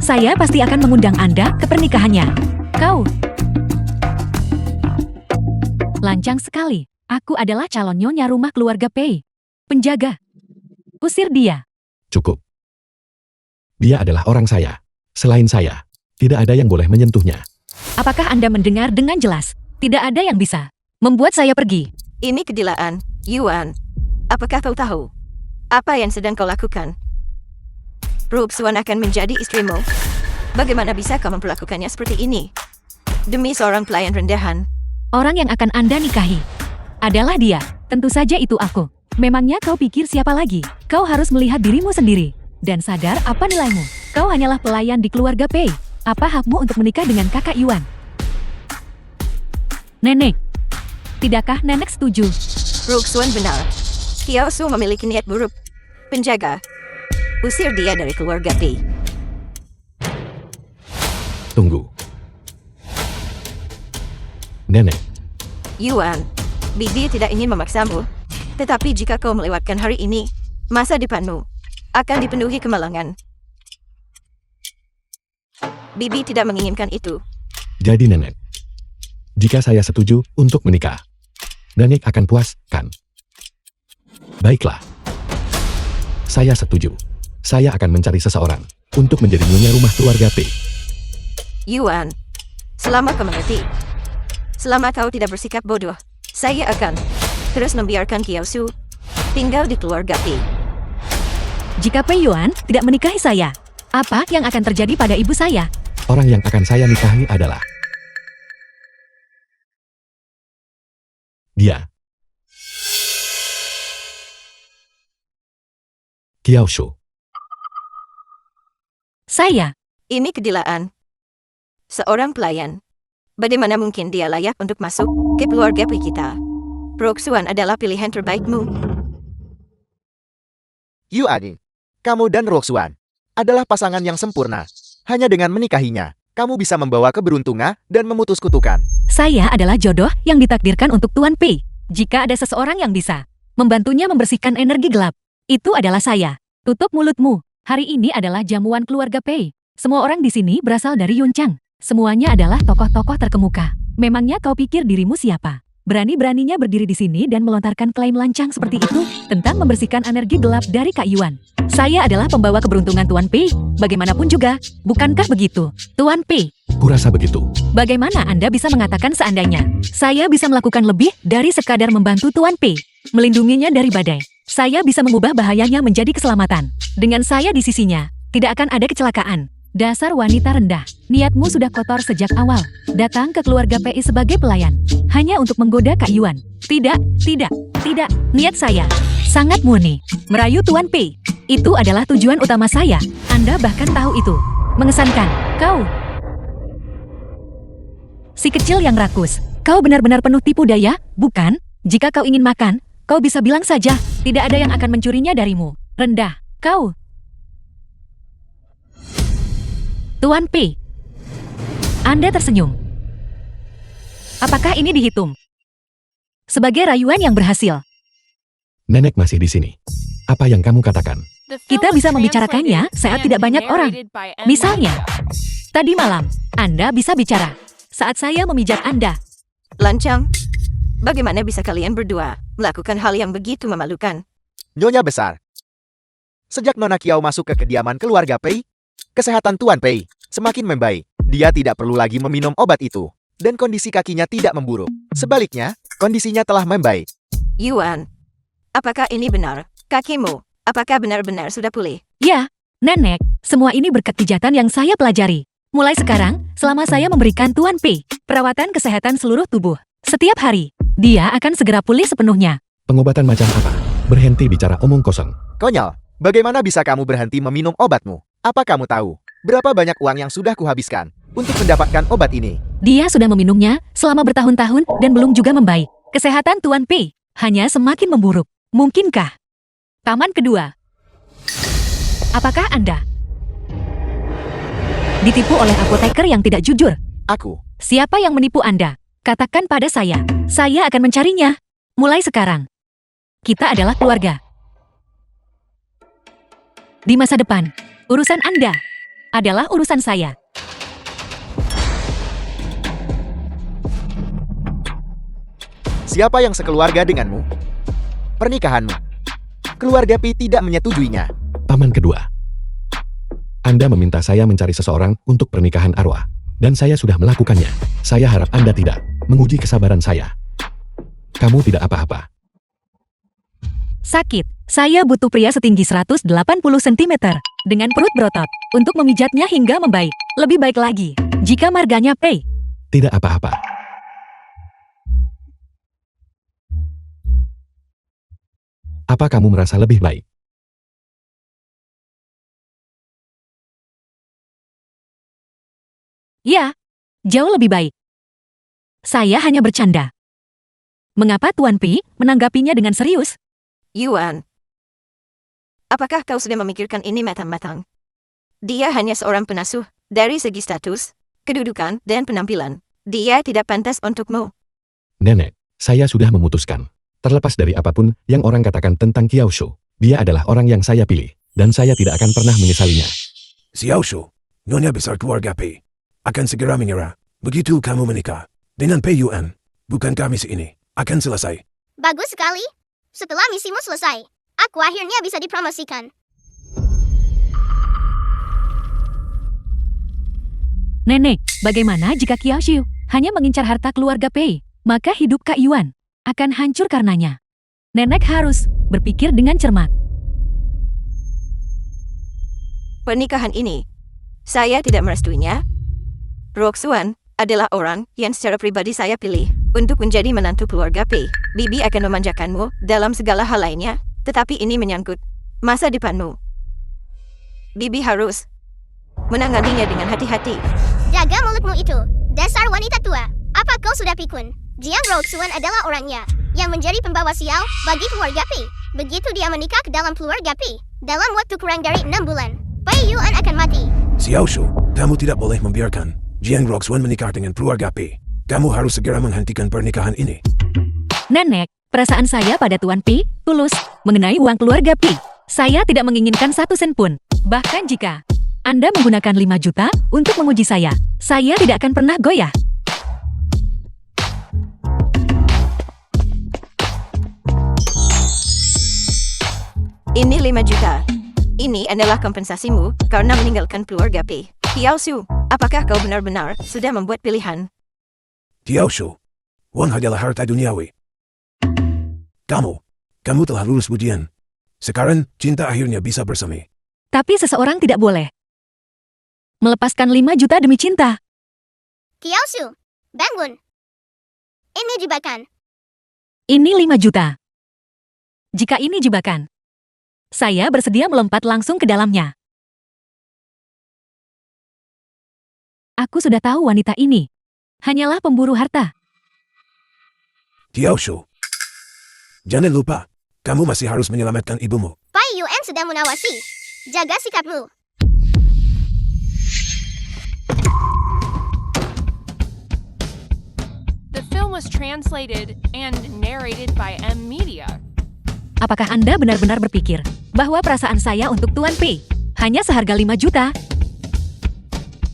saya pasti akan mengundang Anda ke pernikahannya. Kau lancang sekali. Aku adalah calon nyonya rumah keluarga Pei. Penjaga. Usir dia. Cukup. Dia adalah orang saya. Selain saya, tidak ada yang boleh menyentuhnya. Apakah Anda mendengar dengan jelas? Tidak ada yang bisa membuat saya pergi. Ini kegilaan, Yuan. Apakah kau tahu apa yang sedang kau lakukan? Roxuan akan menjadi istrimu. Bagaimana bisa kau memperlakukannya seperti ini? Demi seorang pelayan rendahan. Orang yang akan Anda nikahi adalah dia. Tentu saja itu aku. Memangnya kau pikir siapa lagi? Kau harus melihat dirimu sendiri dan sadar apa nilaimu. Kau hanyalah pelayan di keluarga Pei. Apa hakmu untuk menikah dengan kakak Yuan? Nenek. Tidakkah nenek setuju? Roxuan benar. Kiao Su memiliki niat buruk. Penjaga. Usir dia dari keluarga Pei. Tunggu. Nenek, Yuan, Bibi tidak ingin memaksamu. Tetapi jika kau melewatkan hari ini, masa depanmu akan dipenuhi kemalangan. Bibi tidak menginginkan itu. jadi nenek. Jika saya setuju untuk menikah, nenek akan puas, kan? Baiklah. Saya setuju. Saya akan mencari seseorang untuk menjadi nyonya rumah keluarga P. Yuan, selama kau mengerti, selama kau tidak bersikap bodoh, saya akan terus membiarkan Kiao Su tinggal di keluarga P. Jika Pei Yuan tidak menikahi saya, apa yang akan terjadi pada ibu saya? Orang yang akan saya nikahi adalah dia. Kiao Su. Saya. Ini kedilaan. Seorang pelayan. Bagaimana mungkin dia layak untuk masuk ke keluarga P kita? Roxuan adalah pilihan terbaikmu. Yuan, kamu dan Roxuan adalah pasangan yang sempurna. Hanya dengan menikahinya, kamu bisa membawa keberuntungan dan memutus kutukan. Saya adalah jodoh yang ditakdirkan untuk Tuan Pei. Jika ada seseorang yang bisa membantunya membersihkan energi gelap, itu adalah saya. Tutup mulutmu. Hari ini adalah jamuan keluarga Pei. Semua orang di sini berasal dari Yunchang. Semuanya adalah tokoh-tokoh terkemuka. Memangnya kau pikir dirimu siapa? Berani-beraninya berdiri di sini dan melontarkan klaim lancang seperti itu tentang membersihkan energi gelap dari Kak Yuan. Saya adalah pembawa keberuntungan Tuan Pei. Bagaimanapun juga, bukankah begitu, Tuan Pei? Kurasa begitu. Bagaimana Anda bisa mengatakan seandainya saya bisa melakukan lebih dari sekadar membantu Tuan Pei, melindunginya dari badai? Saya bisa mengubah bahayanya menjadi keselamatan. Dengan saya di sisinya, tidak akan ada kecelakaan. Dasar wanita rendah, niatmu sudah kotor sejak awal. Datang ke keluarga PI sebagai pelayan, hanya untuk menggoda Kak Yuan. Tidak. Niat saya sangat murni. Merayu Tuan Pei. Itu adalah tujuan utama saya. Anda bahkan tahu itu. Mengesankan. Kau. Si kecil yang rakus. Kau benar-benar penuh tipu daya, bukan? Jika kau ingin makan, kau bisa bilang saja. Tidak ada yang akan mencurinya darimu. Rendah. Kau. Tuan Pei. Anda tersenyum. Apakah ini dihitung sebagai rayuan yang berhasil? Nenek masih di sini. Apa yang kamu katakan? Kita bisa membicarakannya saat tidak banyak orang. Misalnya, tadi malam, Anda bisa bicara saat saya memijat Anda. Lancang, bagaimana bisa kalian berdua melakukan hal yang begitu memalukan? Nyonya besar. Sejak Nona Kiao masuk ke kediaman keluarga Pei, kesehatan Tuan Pei semakin membaik. Dia tidak perlu lagi meminum obat itu, dan kondisi kakinya tidak memburuk. Sebaliknya, kondisinya telah membaik. Yuan, apakah ini benar? Kakimu, apakah benar-benar sudah pulih? Ya, Nenek, semua ini berkat pijatan yang saya pelajari. Mulai sekarang, selama saya memberikan Tuan Pei perawatan kesehatan seluruh tubuh, setiap hari, dia akan segera pulih sepenuhnya. Pengobatan macam apa? Berhenti bicara omong kosong. Konyol, bagaimana bisa kamu berhenti meminum obatmu? Apa kamu tahu berapa banyak uang yang sudah kuhabiskan untuk mendapatkan obat ini? Dia sudah meminumnya selama bertahun-tahun dan belum juga membaik. Kesehatan Tuan Pei hanya semakin memburuk. Mungkinkah? Taman kedua. Apakah Anda ditipu oleh apoteker yang tidak jujur? Aku. Siapa yang menipu Anda? Katakan pada saya. Saya akan mencarinya. Mulai sekarang. Kita adalah keluarga. Di masa depan, urusan Anda. adalah urusan saya. Siapa yang sekeluarga denganmu? Pernikahanmu. Keluarga Pi tidak menyetujuinya. Paman kedua. Anda meminta saya mencari seseorang untuk pernikahan arwah. Dan saya sudah melakukannya. Saya harap Anda tidak menguji kesabaran saya. Kamu tidak apa-apa. Sakit. Saya butuh pria setinggi 180 cm dengan perut berotot untuk memijatnya hingga membaik. Lebih baik lagi jika marganya Pei. Tidak apa-apa. Apa kamu merasa lebih baik? Ya, jauh lebih baik. Saya hanya bercanda. Mengapa Tuan Pi menanggapinya dengan serius? Yuan, apakah kau sudah memikirkan ini matang-matang? Dia hanya seorang penasuh. Dari segi status, kedudukan, dan penampilan, dia tidak pantas untukmu. Nenek, saya sudah memutuskan. Terlepas dari apapun yang orang katakan tentang Kiao Shu, dia adalah orang yang saya pilih, dan saya tidak akan pernah menyesalinya. Xiao Shu, nyonya besar keluarga Pei, akan segera menyerah. Begitu kamu menikah dengan Pei Yuan, bukankah misi ini akan selesai? Bagus sekali. Setelah misimu selesai, aku akhirnya bisa dipromosikan. Nenek, bagaimana jika Kiao Shu hanya mengincar harta keluarga Pei? Maka hidup Kak Yuan akan hancur karenanya. Nenek harus berpikir dengan cermat. Pernikahan ini, saya tidak merestuinya. Roxuan adalah orang yang secara pribadi saya pilih untuk menjadi menantu keluarga Pei. Bibi akan memanjakanmu dalam segala hal lainnya, tetapi ini menyangkut masa depanmu. Bibi harus menanganinya dengan hati-hati. Jaga mulutmu itu, dasar wanita tua. Apa kau sudah pikun? Jiang Roxuan adalah orangnya yang menjadi pembawa sial bagi keluarga Pei. Begitu dia menikah ke dalam keluarga Pei, dalam waktu kurang dari 6 bulan, Pei Yuan akan mati. Xiao Shu, kamu tidak boleh membiarkan Jiang Roxuan menikah dengan keluarga Pei. Kamu harus segera menghentikan pernikahan ini. Nenek, perasaan saya pada Tuan Pi tulus mengenai uang keluarga Pi. Saya tidak menginginkan 1 sen pun. Bahkan jika Anda menggunakan 5 juta untuk menguji saya tidak akan pernah goyah. Ini 5 juta. Ini adalah kompensasimu karena meninggalkan keluarga Pei. Kiao Shu, apakah kau benar-benar sudah membuat pilihan? Xiao Shu, uang adalah harta duniawi. Kamu telah lulus ujian. Sekarang, cinta akhirnya bisa bersemi. Tapi seseorang tidak boleh melepaskan 5 juta demi cinta. Kiao Shu, bangun. Ini jebakan. Ini 5 juta. Jika ini jebakan, saya bersedia melompat langsung ke dalamnya. Aku sudah tahu wanita ini hanyalah pemburu harta. Xiao Shu, jangan lupa, kamu masih harus menyelamatkan ibumu. Pai Yuan sedang mengawasi. Jaga sikapmu. The film was translated and narrated by M Media. Apakah Anda benar-benar berpikir bahwa perasaan saya untuk Tuan Pei hanya seharga 5 juta?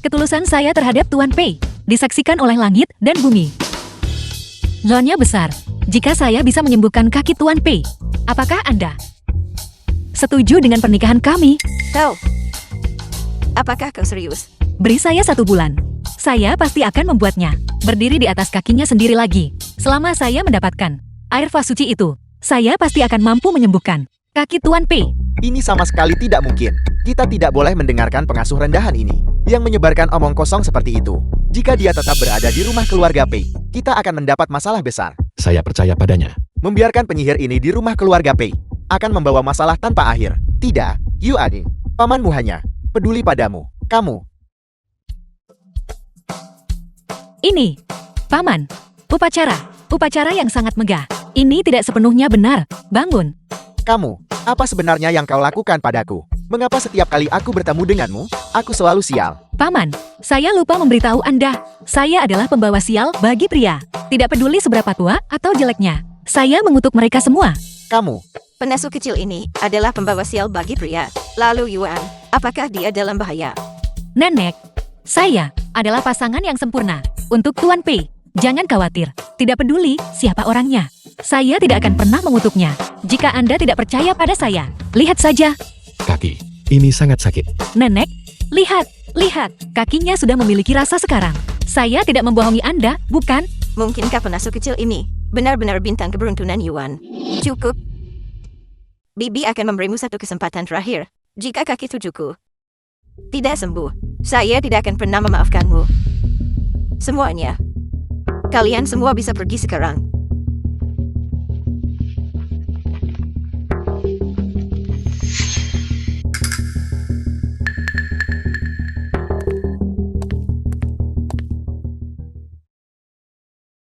Ketulusan saya terhadap Tuan Pei disaksikan oleh langit dan bumi. Nyonya besar, jika saya bisa menyembuhkan kaki Tuan Pei, apakah Anda setuju dengan pernikahan kami? Apakah kau serius? Beri saya 1 bulan. Saya pasti akan membuatnya berdiri di atas kakinya sendiri lagi. Selama saya mendapatkan air vas suci itu, saya pasti akan mampu menyembuhkan kaki Tuan Pei. Ini sama sekali tidak mungkin. Kita tidak boleh mendengarkan pengasuh rendahan ini yang menyebarkan omong kosong seperti itu. Jika dia tetap berada di rumah keluarga Pei, kita akan mendapat masalah besar. Saya percaya padanya. Membiarkan penyihir ini di rumah keluarga Pei akan membawa masalah tanpa akhir. Tidak, Yuan, pamanmu hanya peduli padamu. Kamu. Ini, Paman, upacara yang sangat megah. Ini tidak sepenuhnya benar. Bangun. Kamu, apa sebenarnya yang kau lakukan padaku? Mengapa setiap kali aku bertemu denganmu, aku selalu sial? Paman, saya lupa memberitahu Anda. Saya adalah pembawa sial bagi pria. Tidak peduli seberapa tua atau jeleknya. Saya mengutuk mereka semua. Kamu, Penasuh kecil ini adalah pembawa sial bagi pria. Lalu Yuan, apakah dia dalam bahaya? Nenek, saya adalah pasangan yang sempurna untuk Tuan Pei. Jangan khawatir, tidak peduli siapa orangnya. Saya tidak akan pernah mengutuknya. Jika Anda tidak percaya pada saya, lihat saja. Kaki, ini sangat sakit. Nenek, lihat, kakinya sudah memiliki rasa sekarang. Saya tidak membohongi Anda, bukan? Mungkinkah penasuk kecil ini benar-benar bintang keberuntungan Yuan? Cukup. Bibi akan memberimu satu kesempatan terakhir. Jika kaki tujuku tidak sembuh, saya tidak akan pernah memaafkanmu. Semuanya. Kalian semua bisa pergi sekarang.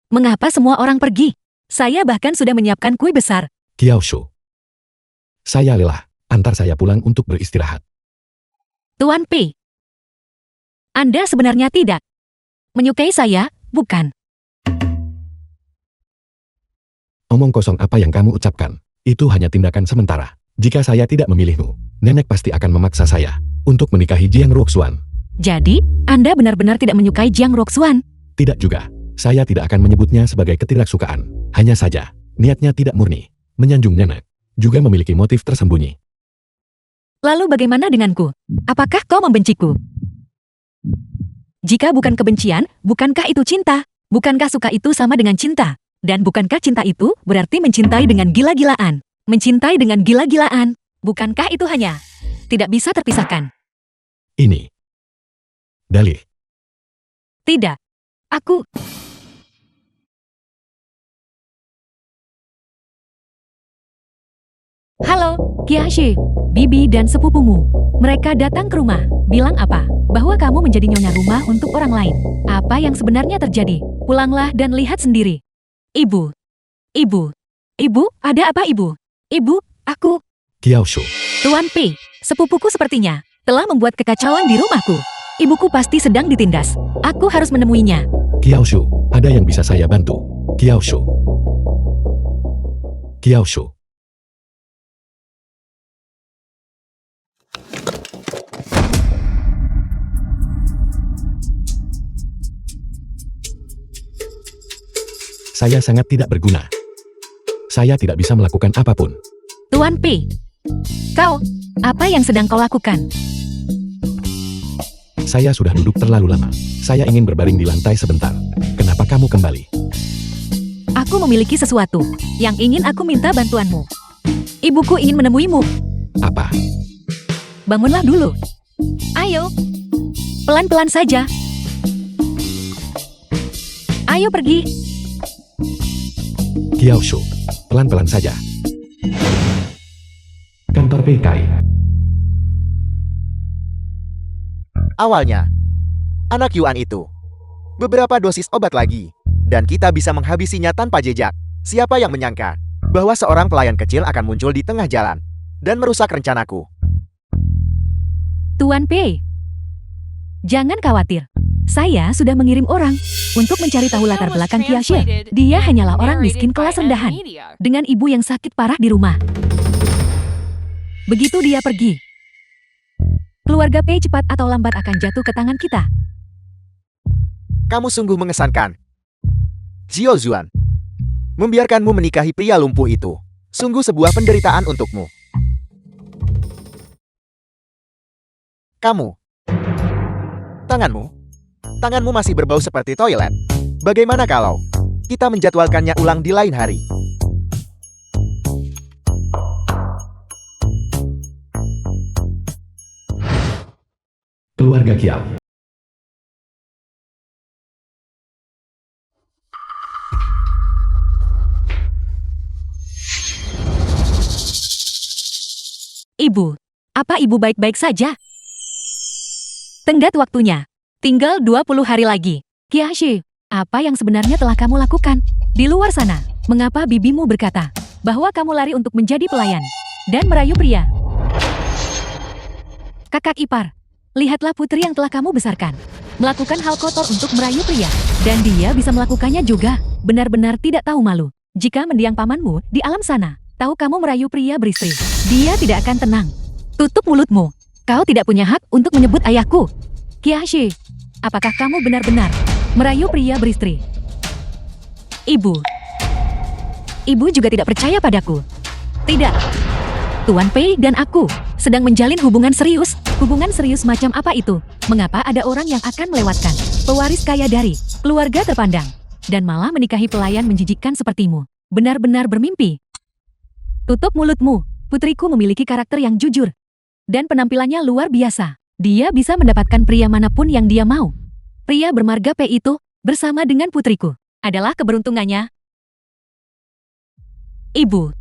Mengapa semua orang pergi? Saya bahkan sudah menyiapkan kue besar. Kiao Shu. Saya lelah, antar saya pulang untuk beristirahat. Tuan Pei, Anda sebenarnya tidak menyukai saya, bukan? Omong kosong apa yang kamu ucapkan, itu hanya tindakan sementara. Jika saya tidak memilihmu, nenek pasti akan memaksa saya untuk menikahi Jiang Roxuan. Jadi, Anda benar-benar tidak menyukai Jiang Roxuan? Tidak juga. Saya tidak akan menyebutnya sebagai ketidaksukaan. Hanya saja, niatnya tidak murni. Menyanjung nenek. Juga memiliki motif tersembunyi. Lalu bagaimana denganku? Apakah kau membenciku? Jika bukan kebencian, bukankah itu cinta? Bukankah suka itu sama dengan cinta? Dan bukankah cinta itu berarti mencintai dengan gila-gilaan? Mencintai dengan gila-gilaan. Bukankah itu hanya tidak bisa terpisahkan? Ini. Dalih. Tidak. Aku... Halo, Kiashi, Bibi dan sepupumu. Mereka datang ke rumah. Bilang apa? Bahwa kamu menjadi nyonya rumah untuk orang lain. Apa yang sebenarnya terjadi? Pulanglah dan lihat sendiri. Ibu. Ibu, ada apa ibu? Ibu, aku... Kiao Shu. Tuan Pei, sepupuku sepertinya telah membuat kekacauan di rumahku. Ibuku pasti sedang ditindas. Aku harus menemuinya. Kiao Shu, ada yang bisa saya bantu? Kiao Shu. Kiao Shu. Saya sangat tidak berguna. Saya tidak bisa melakukan apapun. Tuan Pei, kau, apa yang sedang kau lakukan? Saya sudah duduk terlalu lama. Saya ingin berbaring di lantai sebentar. Kenapa kamu kembali? Aku memiliki sesuatu yang ingin aku minta bantuanmu. Ibuku ingin menemuimu. Apa? Bangunlah dulu. Ayo. Pelan-pelan saja. Ayo pergi. Kiao Shu, pelan-pelan saja. Kantor PKI. Awalnya, anak Yuan itu. Beberapa dosis obat lagi. Dan kita bisa menghabisinya tanpa jejak. Siapa yang menyangka bahwa seorang pelayan kecil akan muncul di tengah jalan dan merusak rencanaku. Tuan Pei, jangan khawatir. Saya sudah mengirim orang untuk mencari tahu latar belakang Kiashi. Dia hanyalah orang miskin kelas rendahan dengan ibu yang sakit parah di rumah. Begitu dia pergi, keluarga Pei cepat atau lambat akan jatuh ke tangan kita. Kamu sungguh mengesankan. Zhou Zuan, membiarkanmu menikahi pria lumpuh itu, sungguh sebuah penderitaan untukmu. Kamu, tanganmu masih berbau seperti toilet. Bagaimana kalau kita menjadwalkannya ulang di lain hari? Keluarga Kiao. Ibu, apa ibu baik-baik saja? Tenggat waktunya. Tinggal 20 hari lagi. Kiashi, apa yang sebenarnya telah kamu lakukan? Di luar sana, mengapa bibimu berkata bahwa kamu lari untuk menjadi pelayan dan merayu pria? Kakak ipar, lihatlah putri yang telah kamu besarkan. Melakukan hal kotor untuk merayu pria. Dan dia bisa melakukannya juga. Benar-benar tidak tahu malu. Jika mendiang pamanmu di alam sana, tahu kamu merayu pria beristri, dia tidak akan tenang. Tutup mulutmu. Kau tidak punya hak untuk menyebut ayahku. Kiashi, apakah kamu benar-benar merayu pria beristri? Ibu. Ibu juga tidak percaya padaku. Tidak. Tuan Pei dan aku sedang menjalin hubungan serius. Hubungan serius macam apa itu? Mengapa ada orang yang akan melewatkan pewaris kaya dari keluarga terpandang dan malah menikahi pelayan menjijikkan sepertimu? Benar-benar bermimpi. Tutup mulutmu. Putriku memiliki karakter yang jujur dan penampilannya luar biasa. Dia bisa mendapatkan pria manapun yang dia mau. Pria bermarga Pei itu bersama dengan putriku adalah keberuntungannya. Ibu.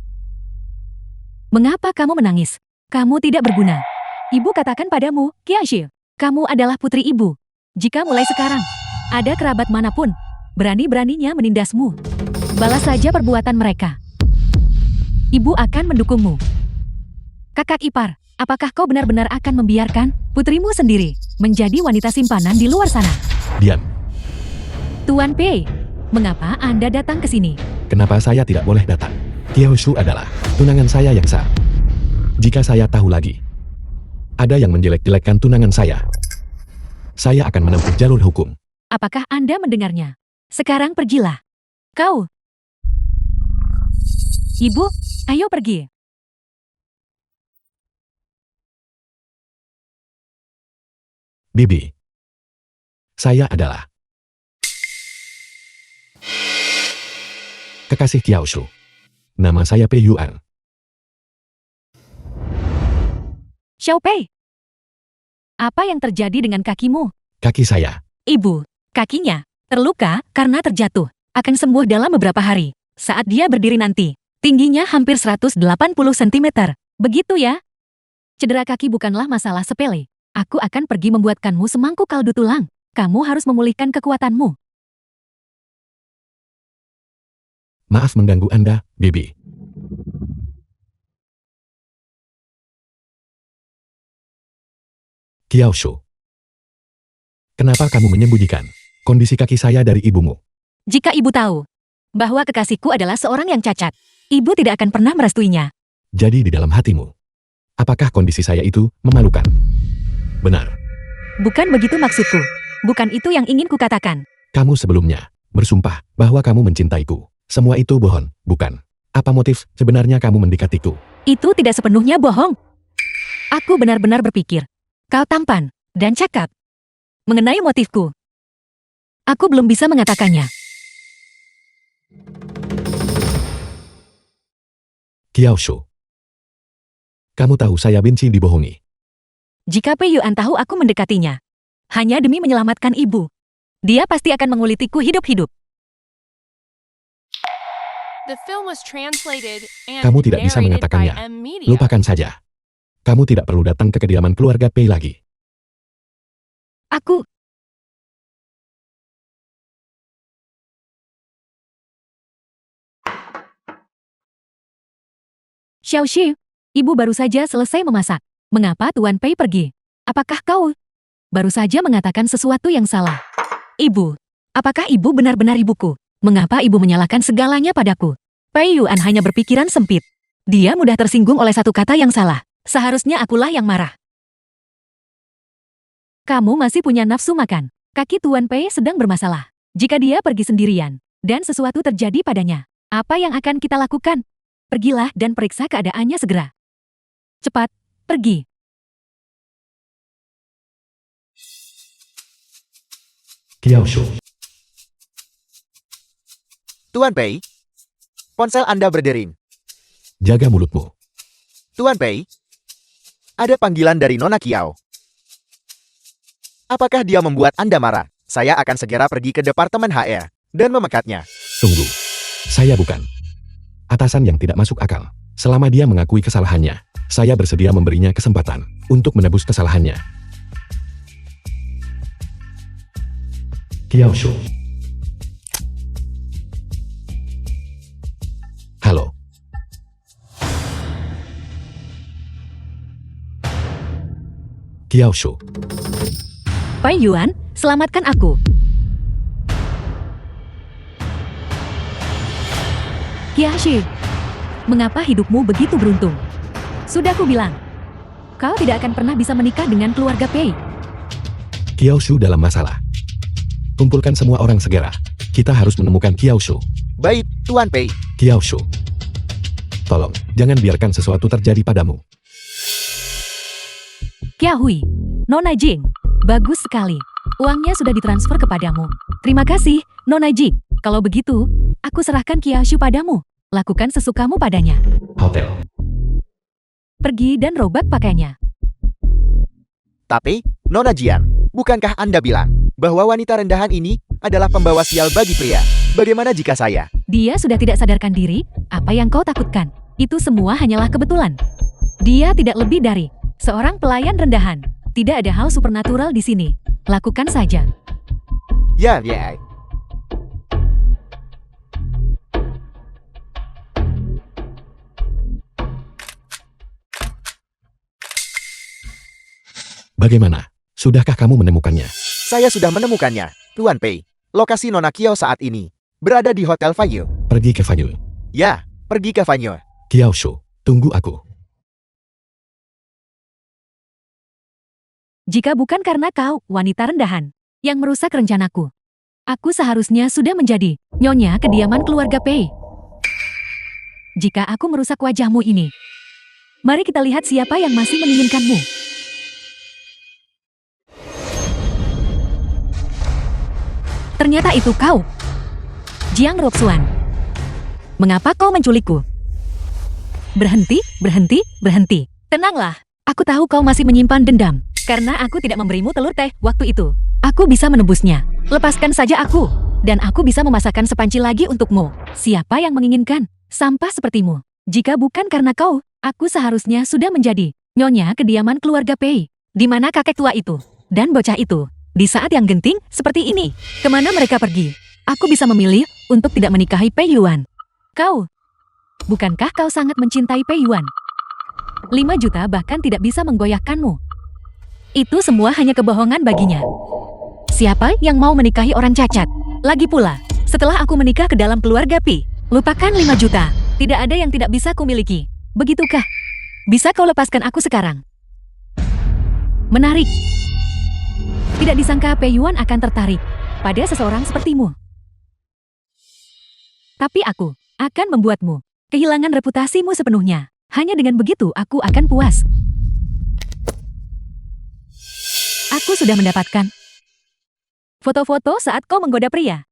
Mengapa kamu menangis? Kamu tidak berguna. Ibu katakan padamu, Kiashi, kamu adalah putri ibu. Jika mulai sekarang, ada kerabat manapun, berani-beraninya menindasmu, balas saja perbuatan mereka. Ibu akan mendukungmu. Kakak ipar, apakah kau benar-benar akan membiarkan putrimu sendiri menjadi wanita simpanan di luar sana? Diam. Tuan Pei, mengapa Anda datang ke sini? Kenapa saya tidak boleh datang? Kiaoshu adalah tunangan saya yang sah. Jika saya tahu lagi ada yang menjelek-jelekkan tunangan saya akan menempuh jalur hukum. Apakah Anda mendengarnya? Sekarang pergilah. Kau. Ibu, ayo pergi. Bibi. Saya adalah kekasih Kiaoshu. Nama saya Pei Yuan. Xiao Pei. Apa yang terjadi dengan kakimu? Kaki saya. Ibu, kakinya terluka karena terjatuh. Akan sembuh dalam beberapa hari. Saat dia berdiri nanti, tingginya hampir 180 cm. Begitu ya? Cedera kaki bukanlah masalah sepele. Aku akan pergi membuatkanmu semangkuk kaldu tulang. Kamu harus memulihkan kekuatanmu. Maaf mengganggu Anda, Bibi. Kiaoshu. Kenapa kamu menyembunyikan kondisi kaki saya dari ibumu? Jika ibu tahu bahwa kekasihku adalah seorang yang cacat, ibu tidak akan pernah merestuinya. Jadi di dalam hatimu, apakah kondisi saya itu memalukan? Benar. Bukan begitu maksudku. Bukan itu yang ingin kukatakan. Kamu sebelumnya bersumpah bahwa kamu mencintaiku. Semua itu bohong, bukan? Apa motif sebenarnya kamu mendekatiku? Itu tidak sepenuhnya bohong. Aku benar-benar berpikir, kau tampan dan cakap. Mengenai motifku, aku belum bisa mengatakannya. Kiaoshu. Kamu tahu saya benci dibohongi. Jika Pei Yuan tahu aku mendekatinya, hanya demi menyelamatkan ibu, dia pasti akan mengulitiku hidup-hidup. The film was translated and Kamu tidak bisa narrated by mengatakannya. M Media. Lupakan saja. Kamu tidak perlu datang ke kediaman keluarga Pei lagi. Aku... Xiaoxi, ibu baru saja selesai memasak. Mengapa Tuan Pei pergi? Apakah kau baru saja mengatakan sesuatu yang salah? Ibu, apakah ibu benar-benar ibuku? Mengapa ibu menyalahkan segalanya padaku? Pei Yuan hanya berpikiran sempit. Dia mudah tersinggung oleh satu kata yang salah. Seharusnya akulah yang marah. Kamu masih punya nafsu makan. Kaki Tuan Pei sedang bermasalah. Jika dia pergi sendirian, dan sesuatu terjadi padanya, apa yang akan kita lakukan? Pergilah dan periksa keadaannya segera. Cepat, pergi. Kiaoshu. Tuan Pei, ponsel Anda berdering. Jaga mulutmu. Tuan Pei, ada panggilan dari Nona Kiao. Apakah dia membuat Anda marah? Saya akan segera pergi ke Departemen HR dan memekatnya. Tunggu. Saya bukan atasan yang tidak masuk akal. Selama dia mengakui kesalahannya, saya bersedia memberinya kesempatan untuk menebus kesalahannya. Kiaoshu. Halo. Kiaoshu. Pei Yuan, selamatkan aku. Kiashi, mengapa hidupmu begitu beruntung? Sudah ku bilang, kau tidak akan pernah bisa menikah dengan keluarga Pei. Kiao Shu dalam masalah. Kumpulkan semua orang segera. Kita harus menemukan Kiao Shu. Baik, Tuan Pei. Kiao Shu. Tolong, jangan biarkan sesuatu terjadi padamu. Kia Hui, Nona Jing. Bagus sekali. Uangnya sudah ditransfer kepadamu. Terima kasih, Nona Jing. Kalau begitu, aku serahkan Kiao Shu padamu. Lakukan sesukamu padanya. Hotel. Pergi dan robek pakainya. Tapi, Nona Jian, bukankah Anda bilang bahwa wanita rendahan ini adalah pembawa sial bagi pria? Bagaimana jika saya? Dia sudah tidak sadarkan diri. Apa yang kau takutkan? Itu semua hanyalah kebetulan. Dia tidak lebih dari seorang pelayan rendahan. Tidak ada hal supernatural di sini. Lakukan saja. Ya. Bagaimana? Sudahkah kamu menemukannya? Saya sudah menemukannya, Tuan Pei. Lokasi Nona Kiao saat ini berada di Hotel Fanyu. Pergi ke Fanyu. Ya, pergi ke Fanyu. Kiao Shu, tunggu aku. Jika bukan karena kau, wanita rendahan, yang merusak rencanaku, aku seharusnya sudah menjadi nyonya kediaman keluarga Pei. Jika aku merusak wajahmu ini, mari kita lihat siapa yang masih menginginkanmu. Ternyata itu kau, Jiang Roxuan. Mengapa kau menculikku? Berhenti. Tenanglah, aku tahu kau masih menyimpan dendam. Karena aku tidak memberimu telur teh waktu itu. Aku bisa menebusnya. Lepaskan saja aku. Dan aku bisa memasakkan sepanci lagi untukmu. Siapa yang menginginkan sampah sepertimu? Jika bukan karena kau, aku seharusnya sudah menjadi nyonya kediaman keluarga Pei. Di mana kakek tua itu dan bocah itu? Di saat yang genting seperti ini, kemana mereka pergi? Aku bisa memilih untuk tidak menikahi Pei Yuan. Kau, bukankah kau sangat mencintai Pei Yuan? 5 juta bahkan tidak bisa menggoyahkanmu. Itu semua hanya kebohongan baginya. Siapa yang mau menikahi orang cacat? Lagi pula, setelah aku menikah ke dalam keluarga Pi, lupakan 5 juta. Tidak ada yang tidak bisa kumiliki. Begitukah? Bisa kau lepaskan aku sekarang? Menarik. Tidak disangka Pei Yuan akan tertarik pada seseorang sepertimu. Tapi aku akan membuatmu kehilangan reputasimu sepenuhnya. Hanya dengan begitu aku akan puas. Aku sudah mendapatkan foto-foto saat kau menggoda pria.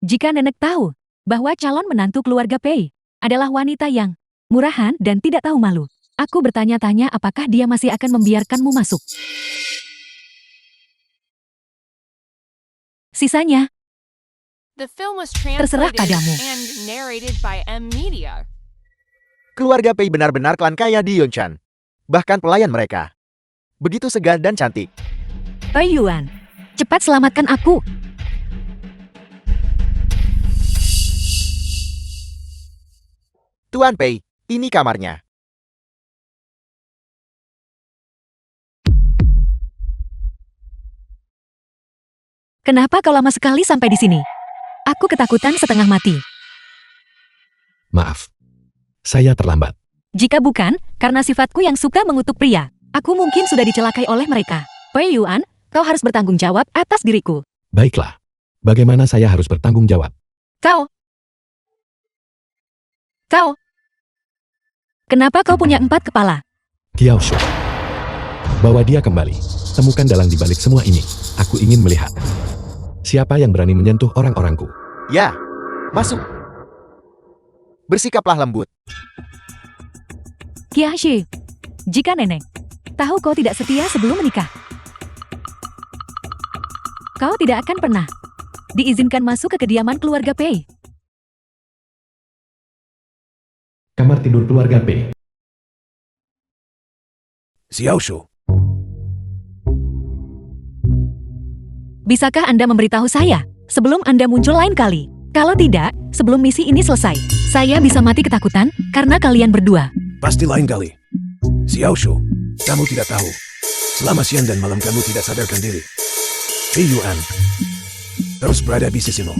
Jika nenek tahu bahwa calon menantu keluarga Pei adalah wanita yang murahan dan tidak tahu malu, aku bertanya-tanya apakah dia masih akan membiarkanmu masuk. Sisanya, The film was terserah translated padamu. and narrated by M Media. Keluarga Pei benar-benar klan kaya di Yonchan. Bahkan pelayan mereka begitu segar dan cantik. Pei Yuan, cepat selamatkan aku. Tuan Pei, ini kamarnya. Kenapa kau lama sekali sampai di sini? Aku ketakutan setengah mati. Maaf. Saya terlambat. Jika bukan, karena sifatku yang suka mengutuk pria, aku mungkin sudah dicelakai oleh mereka. Pei Yuan, kau harus bertanggung jawab atas diriku. Baiklah. Bagaimana saya harus bertanggung jawab? Kau. Kenapa kau punya 4 kepala? Kiao Shu. Bawa dia kembali. Temukan dalang di balik semua ini. Aku ingin melihat. Siapa yang berani menyentuh orang-orangku? Ya, masuk. Bersikaplah lembut. Kiashi, jika nenek tahu kau tidak setia sebelum menikah, kau tidak akan pernah diizinkan masuk ke kediaman keluarga Pei. Kamar tidur keluarga Pei. Xiao Shu, Bisakah Anda memberitahu saya sebelum Anda muncul lain kali? Kalau tidak, sebelum misi ini selesai, saya bisa mati ketakutan karena kalian berdua. pasti lain kali. Xiao Shu, kamu tidak tahu. Selama siang dan malam kamu tidak sadarkan diri. Pei Yuan, terus berada di sisimu.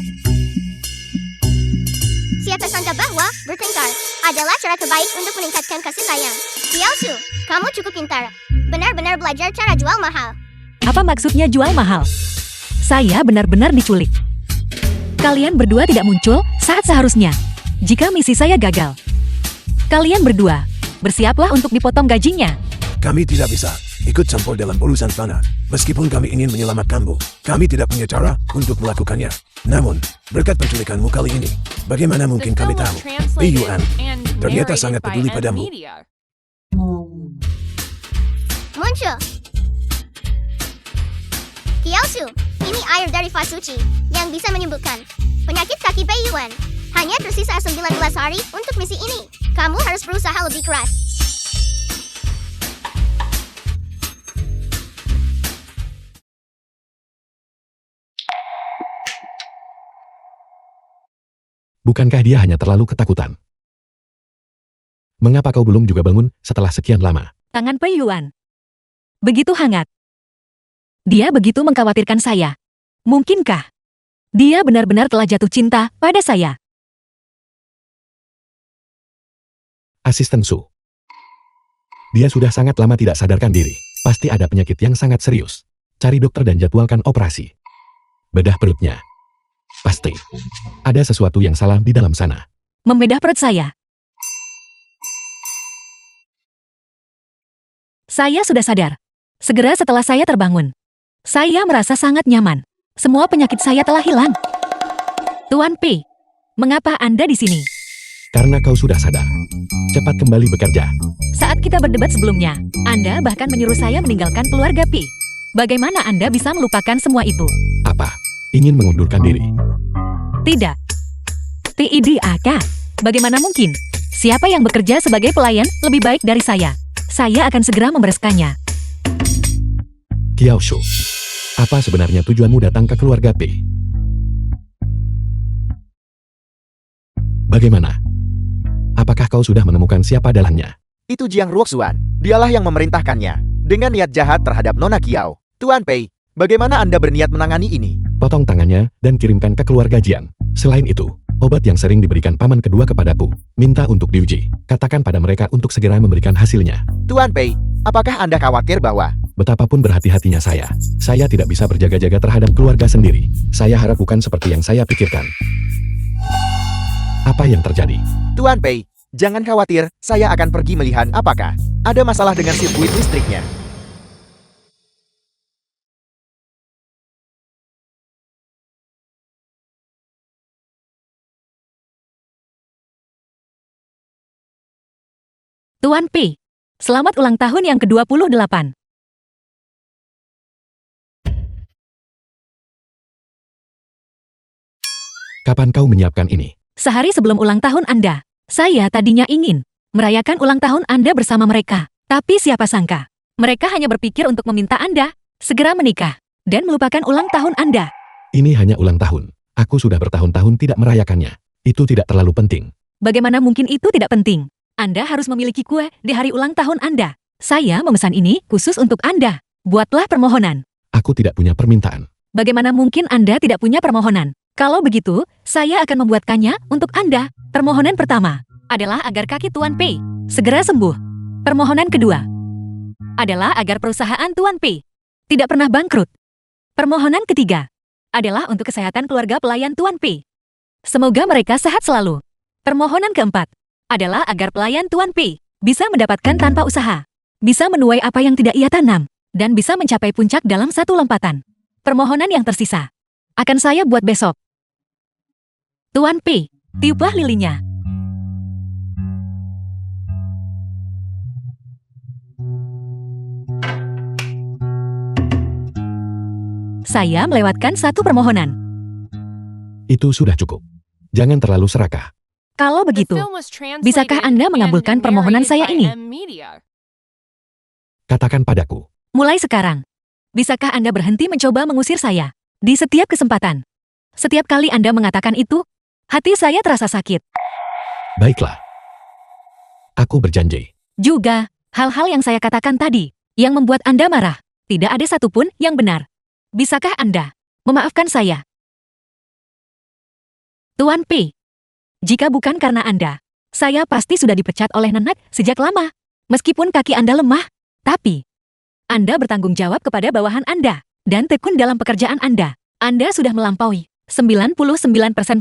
Siapa sangka bahwa bertengkar adalah cara terbaik untuk meningkatkan kasih sayang. Xiao Shu, kamu cukup pintar. Benar-benar belajar cara jual mahal. Apa maksudnya jual mahal? Saya benar-benar diculik. Kalian berdua tidak muncul saat seharusnya. Jika misi saya gagal. Kalian berdua, bersiaplah untuk dipotong gajinya. Kami tidak bisa ikut campur dalam urusan sana. Meskipun kami ingin menyelamatkanmu, kami tidak punya cara untuk melakukannya. Namun, berkat penculikanmu kali ini, bagaimana The mungkin kami film tahu? was translated Yuan and ternyata narrated sangat by peduli M padamu. Media. Muncul. Kiaosu, ini air dari Fasuci yang bisa menyembuhkan penyakit kaki Pei Yuan. Hanya tersisa 19 hari untuk misi ini. Kamu harus berusaha lebih keras. Bukankah dia hanya terlalu ketakutan? Mengapa kau belum juga bangun setelah sekian lama? Tangan Pei Yuan. Begitu hangat. Dia begitu mengkhawatirkan saya. Mungkinkah dia benar-benar telah jatuh cinta pada saya? Asisten Su. Dia sudah sangat lama tidak sadarkan diri. Pasti ada penyakit yang sangat serius. Cari dokter dan jadwalkan operasi. Bedah perutnya. Pasti. Ada sesuatu yang salah di dalam sana. Membedah perut saya. Saya sudah sadar. Segera setelah saya terbangun. Saya merasa sangat nyaman. Semua penyakit saya telah hilang. Tuan P, mengapa Anda di sini? Karena kau sudah sadar. Cepat kembali bekerja. Saat kita berdebat sebelumnya, Anda bahkan menyuruh saya meninggalkan keluarga P. Bagaimana Anda bisa melupakan semua itu? Apa? Ingin mengundurkan diri? Tidak. TIDAK. Bagaimana mungkin? Siapa yang bekerja sebagai pelayan lebih baik dari saya? Saya akan segera membereskannya. Kiao Shu. Apa sebenarnya tujuanmu datang ke keluarga P? Bagaimana? Apakah kau sudah menemukan siapa dalangnya? Itu Jiang Ruoxuan. Dialah yang memerintahkannya. Dengan niat jahat terhadap Nona Kiao. Tuan Pei, bagaimana Anda berniat menangani ini? Potong tangannya dan kirimkan ke keluarga Jiang. Selain itu, obat yang sering diberikan paman kedua kepadaku, minta untuk diuji. Katakan pada mereka untuk segera memberikan hasilnya. Tuan Pei, apakah Anda khawatir bahwa Betapapun berhati-hatinya saya tidak bisa berjaga-jaga terhadap keluarga sendiri. Saya harap bukan seperti yang saya pikirkan. Apa yang terjadi? Tuan Pei, jangan khawatir, saya akan pergi melihat apakah ada masalah dengan sirkuit listriknya. Tuan P, selamat ulang tahun yang ke-28. Kapan kau menyiapkan ini? Sehari sebelum ulang tahun Anda, saya tadinya ingin merayakan ulang tahun Anda bersama mereka. Tapi siapa sangka, mereka hanya berpikir untuk meminta Anda segera menikah dan melupakan ulang tahun Anda. Ini hanya ulang tahun. Aku sudah bertahun-tahun tidak merayakannya. Itu tidak terlalu penting. Bagaimana mungkin itu tidak penting? Anda harus memiliki kue di hari ulang tahun Anda. Saya memesan ini khusus untuk Anda. Buatlah permohonan. Aku tidak punya permintaan. Bagaimana mungkin Anda tidak punya permohonan? Kalau begitu, saya akan membuatkannya untuk Anda. Permohonan pertama adalah agar kaki Tuan P segera sembuh. Permohonan kedua adalah agar perusahaan Tuan P tidak pernah bangkrut. Permohonan ketiga adalah untuk kesehatan keluarga pelayan Tuan P. Semoga mereka sehat selalu. Permohonan keempat adalah agar pelayan Tuan P bisa mendapatkan tanpa usaha, bisa menuai apa yang tidak ia tanam, dan bisa mencapai puncak dalam satu lompatan. Permohonan yang tersisa akan saya buat besok. Tuan P, tiuplah lilinnya. Saya melewatkan satu permohonan. Itu sudah cukup. Jangan terlalu serakah. Kalau The begitu, film was translated bisakah Anda mengabulkan and permohonan saya narrated ini? by M Media. Katakan padaku. Mulai sekarang, bisakah Anda berhenti mencoba mengusir saya di setiap kesempatan? Setiap kali Anda mengatakan itu, hati saya terasa sakit. Baiklah. Aku berjanji. Juga, hal-hal yang saya katakan tadi, yang membuat Anda marah, tidak ada satupun yang benar. Bisakah Anda memaafkan saya? Tuan P, jika bukan karena Anda, saya pasti sudah dipecat oleh Nenek sejak lama. Meskipun kaki Anda lemah, tapi Anda bertanggung jawab kepada bawahan Anda dan tekun dalam pekerjaan Anda. Anda sudah melampaui 99%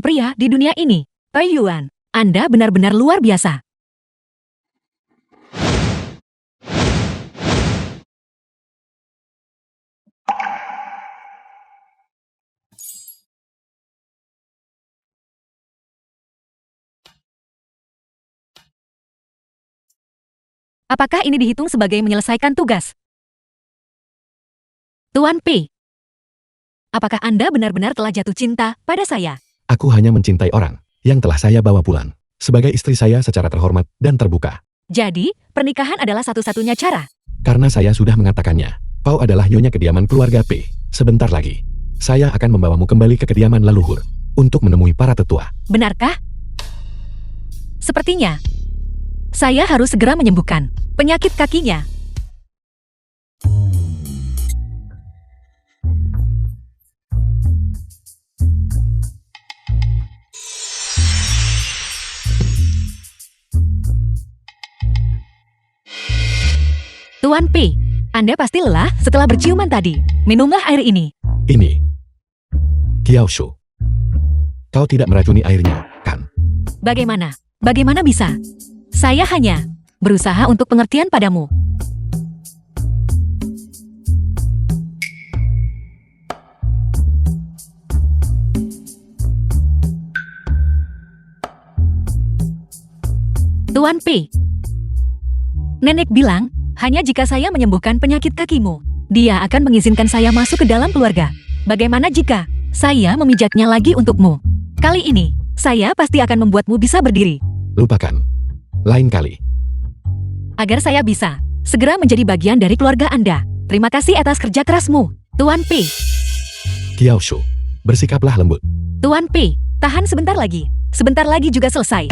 pria di dunia ini. Pei Yuan, Anda benar-benar luar biasa. Apakah ini dihitung sebagai menyelesaikan tugas? Tuan P, apakah Anda benar-benar telah jatuh cinta pada saya? Aku hanya mencintai orang yang telah saya bawa pulang sebagai istri saya secara terhormat dan terbuka. Jadi, pernikahan adalah satu-satunya cara. Karena saya sudah mengatakannya, Pau adalah nyonya kediaman keluarga P. Sebentar lagi, saya akan membawamu kembali ke kediaman leluhur untuk menemui para tetua. Benarkah? Sepertinya, saya harus segera menyembuhkan penyakit kakinya. Tuan P, Anda pasti lelah setelah berciuman tadi. Minumlah air ini. Ini, Kiaoshu. Kau tidak meracuni airnya, kan? Bagaimana? Bagaimana bisa? Saya hanya berusaha untuk pengertian padamu. Tuan P, nenek bilang, hanya jika saya menyembuhkan penyakit kakimu, dia akan mengizinkan saya masuk ke dalam keluarga. Bagaimana jika saya memijatnya lagi untukmu? Kali ini, saya pasti akan membuatmu bisa berdiri. Lupakan. Lain kali. Agar saya bisa segera menjadi bagian dari keluarga Anda. Terima kasih atas kerja kerasmu, Tuan P. Kiaoshu, bersikaplah lembut. Tuan P, tahan sebentar lagi. Sebentar lagi juga selesai.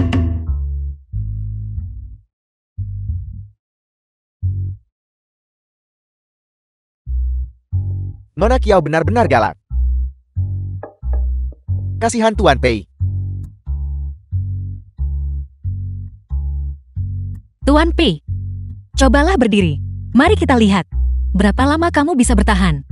Nona Kiao benar-benar galak. Kasihan Tuan Pei. Tuan P, cobalah berdiri. Mari kita lihat. Berapa lama kamu bisa bertahan?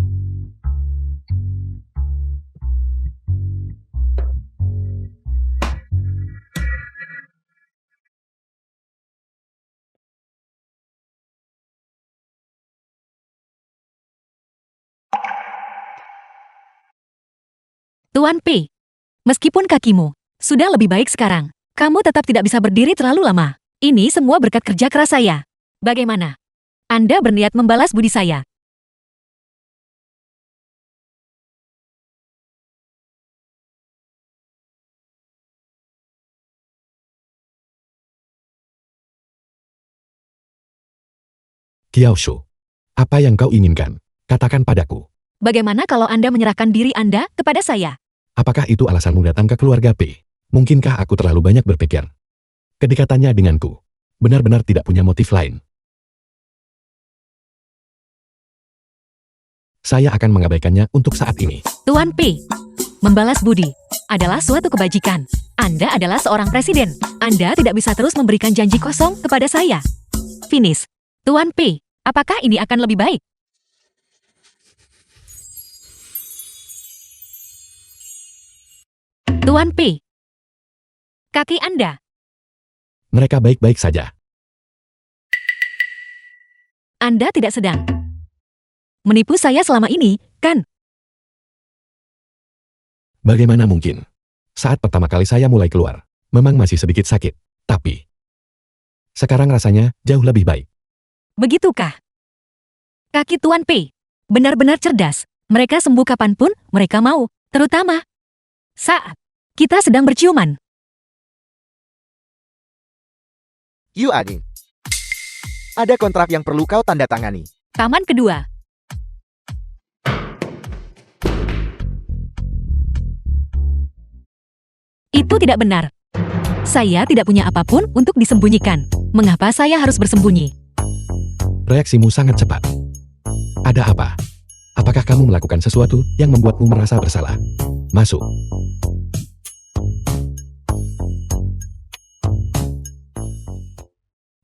Tuan P, meskipun kakimu sudah lebih baik sekarang, kamu tetap tidak bisa berdiri terlalu lama. Ini semua berkat kerja keras saya. Bagaimana? Anda berniat membalas budi saya. Kiaoshu, apa yang kau inginkan? Katakan padaku. Bagaimana kalau Anda menyerahkan diri Anda kepada saya? Apakah itu alasanmu datang ke keluarga P? Mungkinkah aku terlalu banyak berpikir? Kedekatannya denganku benar-benar tidak punya motif lain. Saya akan mengabaikannya untuk saat ini. Tuan P, membalas budi adalah suatu kebajikan. Anda adalah seorang presiden. Anda tidak bisa terus memberikan janji kosong kepada saya. Finish. Tuan P, apakah ini akan lebih baik? Tuan P, kaki Anda. Mereka baik-baik saja. Anda tidak sedang menipu saya selama ini, kan? Bagaimana mungkin? Saat pertama kali saya mulai keluar, memang masih sedikit sakit. Tapi, sekarang rasanya jauh lebih baik. Begitukah? Kaki Tuan P benar-benar cerdas. Mereka sembuh kapanpun mereka mau, terutama saat kita sedang berciuman. Yu Ading. Ada kontrak yang perlu kau tanda tangani. Taman kedua. Itu tidak benar. Saya tidak punya apapun untuk disembunyikan. Mengapa saya harus bersembunyi? Reaksimu sangat cepat. Ada apa? Apakah kamu melakukan sesuatu yang membuatmu merasa bersalah? Masuk.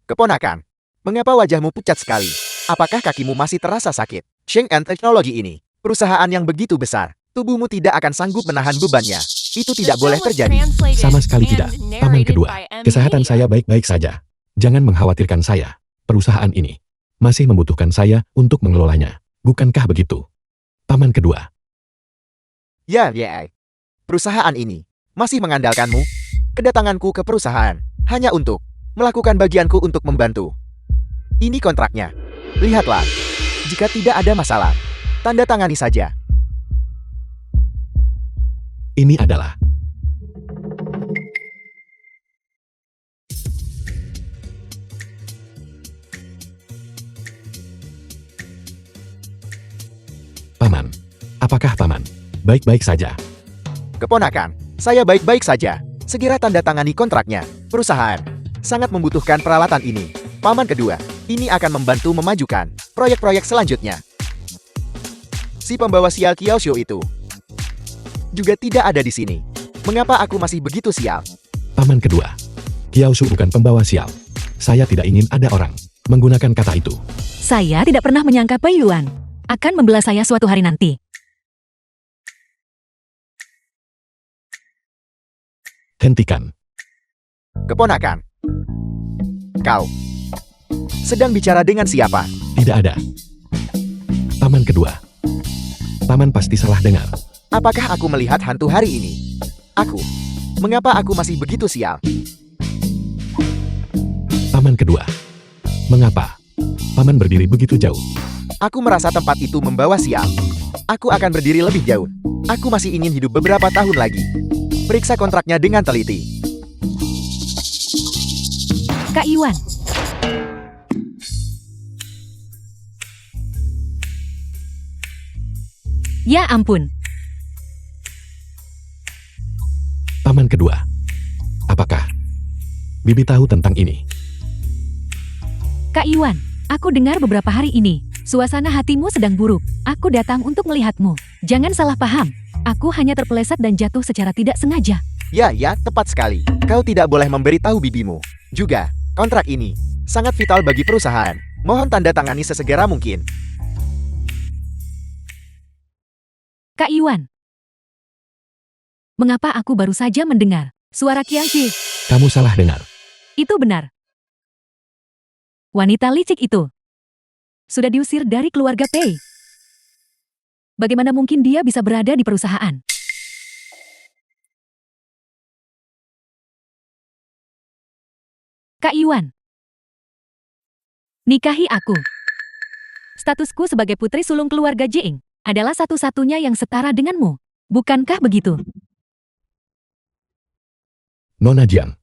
Keponakan, mengapa wajahmu pucat sekali? Apakah kakimu masih terasa sakit? Chang'an Teknologi ini, perusahaan yang begitu besar, tubuhmu tidak akan sanggup menahan bebannya. Itu The tidak film boleh was terjadi. translated Sama sekali and tidak. Paman narrated kedua, by M. kesehatan Media. saya baik-baik saja. Jangan mengkhawatirkan saya. Perusahaan ini masih membutuhkan saya untuk mengelolanya. Bukankah begitu? Paman kedua, Ya. Perusahaan ini masih mengandalkanmu. Kedatanganku ke perusahaan hanya untuk melakukan bagianku untuk membantu. Ini kontraknya. Lihatlah. Jika tidak ada masalah, tanda tangani saja. ini adalah Paman. Apakah Paman baik-baik saja? Keponakan, saya baik-baik saja. Segera tanda tangani kontraknya. Perusahaan sangat membutuhkan peralatan ini. Paman kedua, ini akan membantu memajukan proyek-proyek selanjutnya. Si pembawa sial Kiaosho itu juga tidak ada di sini. Mengapa aku masih begitu sial? Paman kedua, Kiaoshu bukan pembawa sial. Saya tidak ingin ada orang menggunakan kata itu. Saya tidak pernah menyangka Pei Yuan akan membela saya suatu hari nanti. Hentikan. Keponakan, kau sedang bicara dengan siapa? Tidak ada. Paman kedua. Paman pasti salah dengar. Apakah aku melihat hantu hari ini? Mengapa aku masih begitu sial? Paman kedua. Mengapa? Paman berdiri begitu jauh. Aku merasa tempat itu membawa sial. Aku akan berdiri lebih jauh. Aku masih ingin hidup beberapa tahun lagi. Periksa kontraknya dengan teliti. Kak Iwan, ya ampun, Paman kedua. Apakah Bibi tahu tentang ini? Kak Iwan, aku dengar beberapa hari ini, suasana hatimu sedang buruk. Aku datang untuk melihatmu. Jangan salah paham. Aku hanya terpeleset dan jatuh secara tidak sengaja. Ya, tepat sekali. Kau tidak boleh memberitahu bibimu. Juga, kontrak ini sangat vital bagi perusahaan. Mohon tanda tangani sesegera mungkin. Kak Iwan, mengapa aku baru saja mendengar suara Qianxi? Kamu salah dengar. Itu benar. Wanita licik itu sudah diusir dari keluarga Pei. Bagaimana mungkin dia bisa berada di perusahaan? Kak Iwan, nikahi aku. Statusku sebagai putri sulung keluarga Jing adalah satu-satunya yang setara denganmu. Bukankah begitu? Nona Jiang.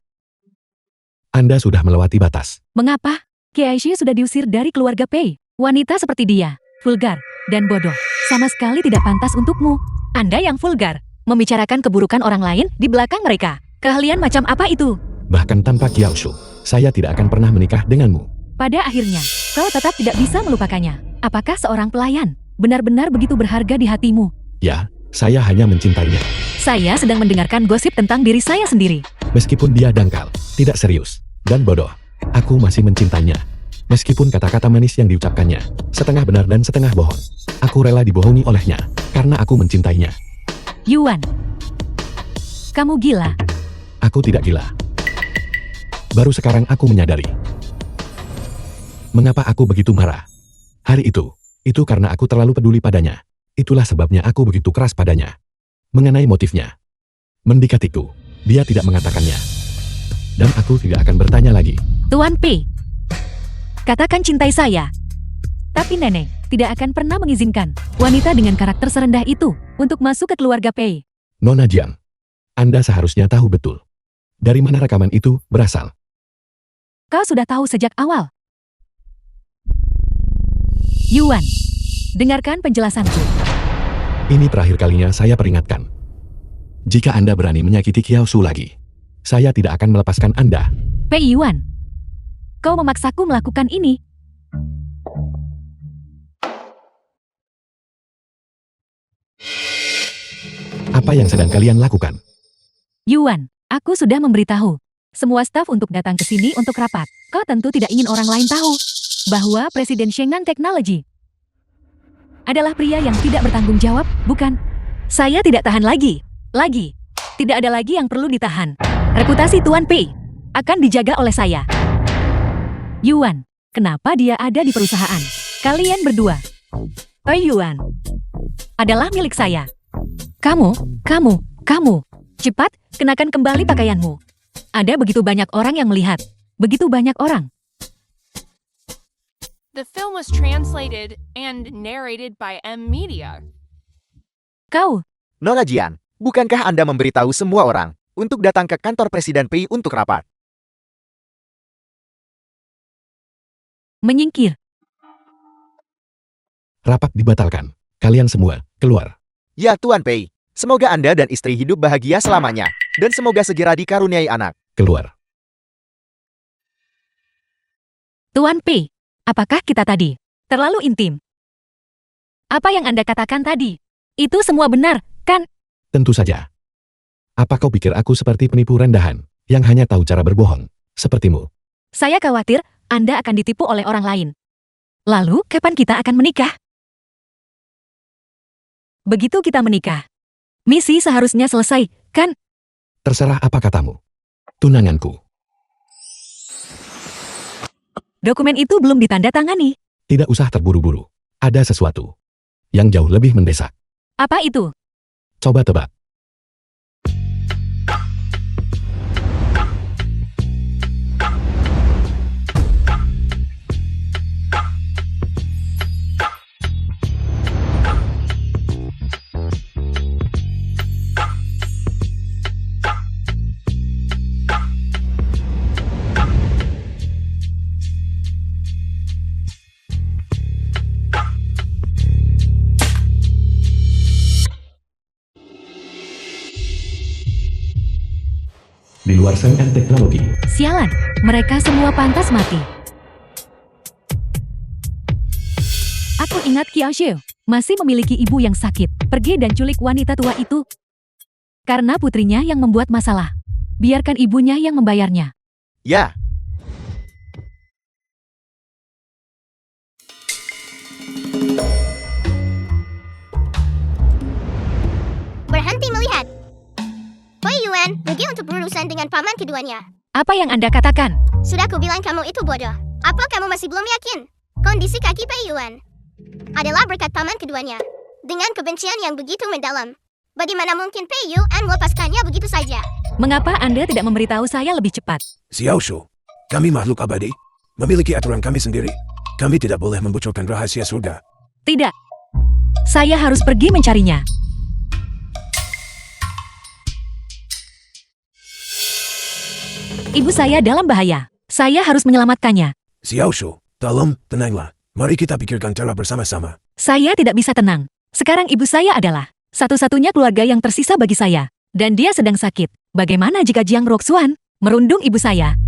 Anda sudah melewati batas. Mengapa? Kiaishi sudah diusir dari keluarga Pei. Wanita seperti dia, vulgar, dan bodoh. Sama sekali tidak pantas untukmu. Anda yang vulgar, membicarakan keburukan orang lain di belakang mereka. Keahlian macam apa itu? Bahkan tanpa Kiaoshu, saya tidak akan pernah menikah denganmu. Pada akhirnya, kau tetap tidak bisa melupakannya. Apakah seorang pelayan benar-benar begitu berharga di hatimu? Ya, saya hanya mencintainya. Saya sedang mendengarkan gosip tentang diri saya sendiri. Meskipun dia dangkal, tidak serius, dan bodoh, aku masih mencintainya. Meskipun kata-kata manis yang diucapkannya setengah benar dan setengah bohong, aku rela dibohongi olehnya karena aku mencintainya. Yuan, kamu gila. Aku tidak gila. Baru sekarang aku menyadari mengapa aku begitu marah. Hari itu karena aku terlalu peduli padanya. Itulah sebabnya aku begitu keras padanya. Mengenai motifnya, mendekatiku, dia tidak mengatakannya. Dan aku tidak akan bertanya lagi. Tuan P, katakan cintai saya. Tapi nenek tidak akan pernah mengizinkan wanita dengan karakter serendah itu untuk masuk ke keluarga Pei. Nona Jiang, Anda seharusnya tahu betul dari mana rekaman itu berasal. Kau sudah tahu sejak awal. Yuan, dengarkan penjelasanku. Ini terakhir kalinya saya peringatkan. Jika Anda berani menyakiti Kiaoshu lagi, saya tidak akan melepaskan Anda. Pei Yuan, kau memaksaku melakukan ini. Apa yang sedang kalian lakukan? Yuan, aku sudah memberitahu semua staf untuk datang ke sini untuk rapat. Kau tentu tidak ingin orang lain tahu. bahwa Presiden Shengan Technology adalah pria yang tidak bertanggung jawab, bukan? Saya tidak tahan lagi. Tidak ada lagi yang perlu ditahan. Reputasi Tuan Pei akan dijaga oleh saya. Yuan, kenapa dia ada di perusahaan? Kalian berdua. Yuan adalah milik saya. Kamu. Cepat, kenakan kembali pakaianmu. Ada begitu banyak orang yang melihat. Begitu banyak orang. The film was translated and narrated by M Media. Kau, Nona Jian, bukankah Anda memberitahu semua orang untuk datang ke kantor Presiden Pei untuk rapat? menyingkir. Rapat dibatalkan. Kalian semua, keluar. Ya Tuan Pei, semoga Anda dan istri hidup bahagia selamanya, dan semoga segera dikaruniai anak. Keluar. Tuan Pei, apakah kita tadi terlalu intim? Apa yang Anda katakan tadi? Itu semua benar, kan? Tentu saja. Apa kau pikir aku seperti penipu rendahan, yang hanya tahu cara berbohong, sepertimu? Saya khawatir Anda akan ditipu oleh orang lain. Lalu, kapan kita akan menikah? Begitu kita menikah, misi seharusnya selesai, kan? Terserah apa katamu. Tunanganku. Dokumen itu belum ditandatangani. Tidak usah terburu-buru. Ada sesuatu yang jauh lebih mendesak. Apa itu? Coba tebak. Di luar Shengan Teknologi. Sialan, mereka semua pantas mati. Aku ingat Qiao Xiu masih memiliki ibu yang sakit, pergi dan culik wanita tua itu. Karena putrinya yang membuat masalah. Biarkan ibunya yang membayarnya. Ya, Berhenti melihat. Hui Yuan pergi untuk berurusan dengan paman keduanya. Apa yang Anda katakan? Sudah kubilang kamu itu bodoh. Apa kamu masih belum yakin? Kondisi kaki Pei Yuan adalah berkat paman keduanya. Dengan kebencian yang begitu mendalam, bagaimana mungkin Pei Yuan melepaskannya begitu saja? Mengapa Anda tidak memberitahu saya lebih cepat? Xiao Shu, kami makhluk abadi, memiliki aturan kami sendiri. Kami tidak boleh membocorkan rahasia surga. Tidak. Saya harus pergi mencarinya. Ibu saya dalam bahaya. Saya harus menyelamatkannya. Xiao Shu, tolong, tenanglah. Mari kita pikirkan cara bersama-sama. Saya tidak bisa tenang. Sekarang ibu saya adalah satu-satunya keluarga yang tersisa bagi saya. Dan dia sedang sakit. Bagaimana jika Jiang Roxuan merundung ibu saya?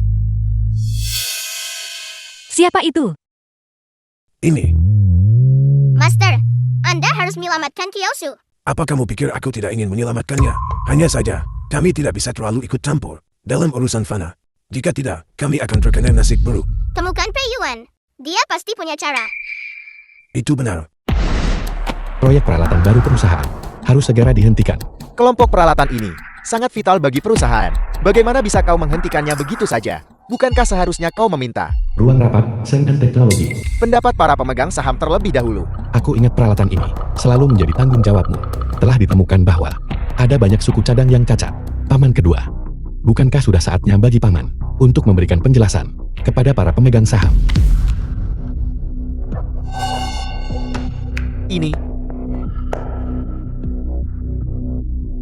Siapa itu? Ini, Master, Anda harus menyelamatkan Kiyosu. apa kamu pikir aku tidak ingin menyelamatkannya? Hanya saja, kami tidak bisa terlalu ikut campur dalam urusan fana. Jika tidak, kami akan terkena nasib buruk. Temukan Pei Yuan. Dia pasti punya cara. Itu benar. Proyek peralatan baru perusahaan harus segera dihentikan. kelompok peralatan ini sangat vital bagi perusahaan. Bagaimana bisa kau menghentikannya begitu saja? Bukankah seharusnya kau meminta Ruang rapat Shengan Teknologi. pendapat para pemegang saham terlebih dahulu? Aku ingat peralatan ini selalu menjadi tanggung jawabmu. Telah ditemukan bahwa ada banyak suku cadang yang cacat. Paman kedua, bukankah sudah saatnya bagi paman untuk memberikan penjelasan kepada para pemegang saham? Ini.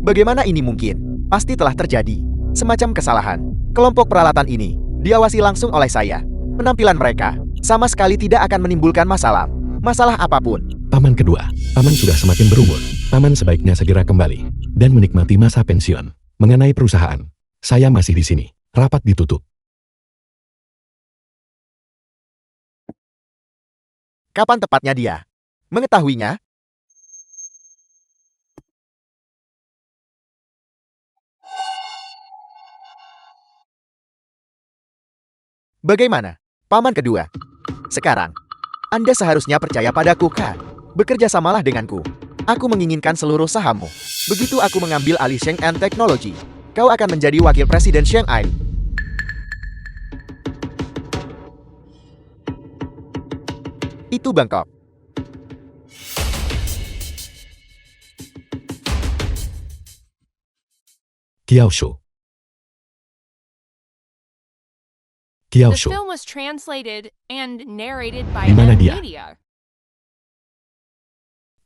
Bagaimana ini mungkin? Pasti telah terjadi semacam kesalahan. Kelompok peralatan ini diawasi langsung oleh saya. Penampilan mereka sama sekali tidak akan menimbulkan masalah. Masalah apapun. Paman kedua, paman sudah semakin berumur. Paman sebaiknya segera kembali dan menikmati masa pensiun. Mengenai perusahaan, saya masih di sini. Rapat ditutup. Kapan tepatnya dia mengetahuinya? Bagaimana, paman kedua? Sekarang, Anda seharusnya percaya padaku, Kak. Bekerja samalah denganku. Aku menginginkan seluruh sahammu. Begitu aku mengambil alih Sheng'an Technology, kau akan menjadi wakil presiden Shanghai. Itu Bangkok. Kiaoshu. The Kiaoshu. film was translated and narrated by Di mana M dia? Media.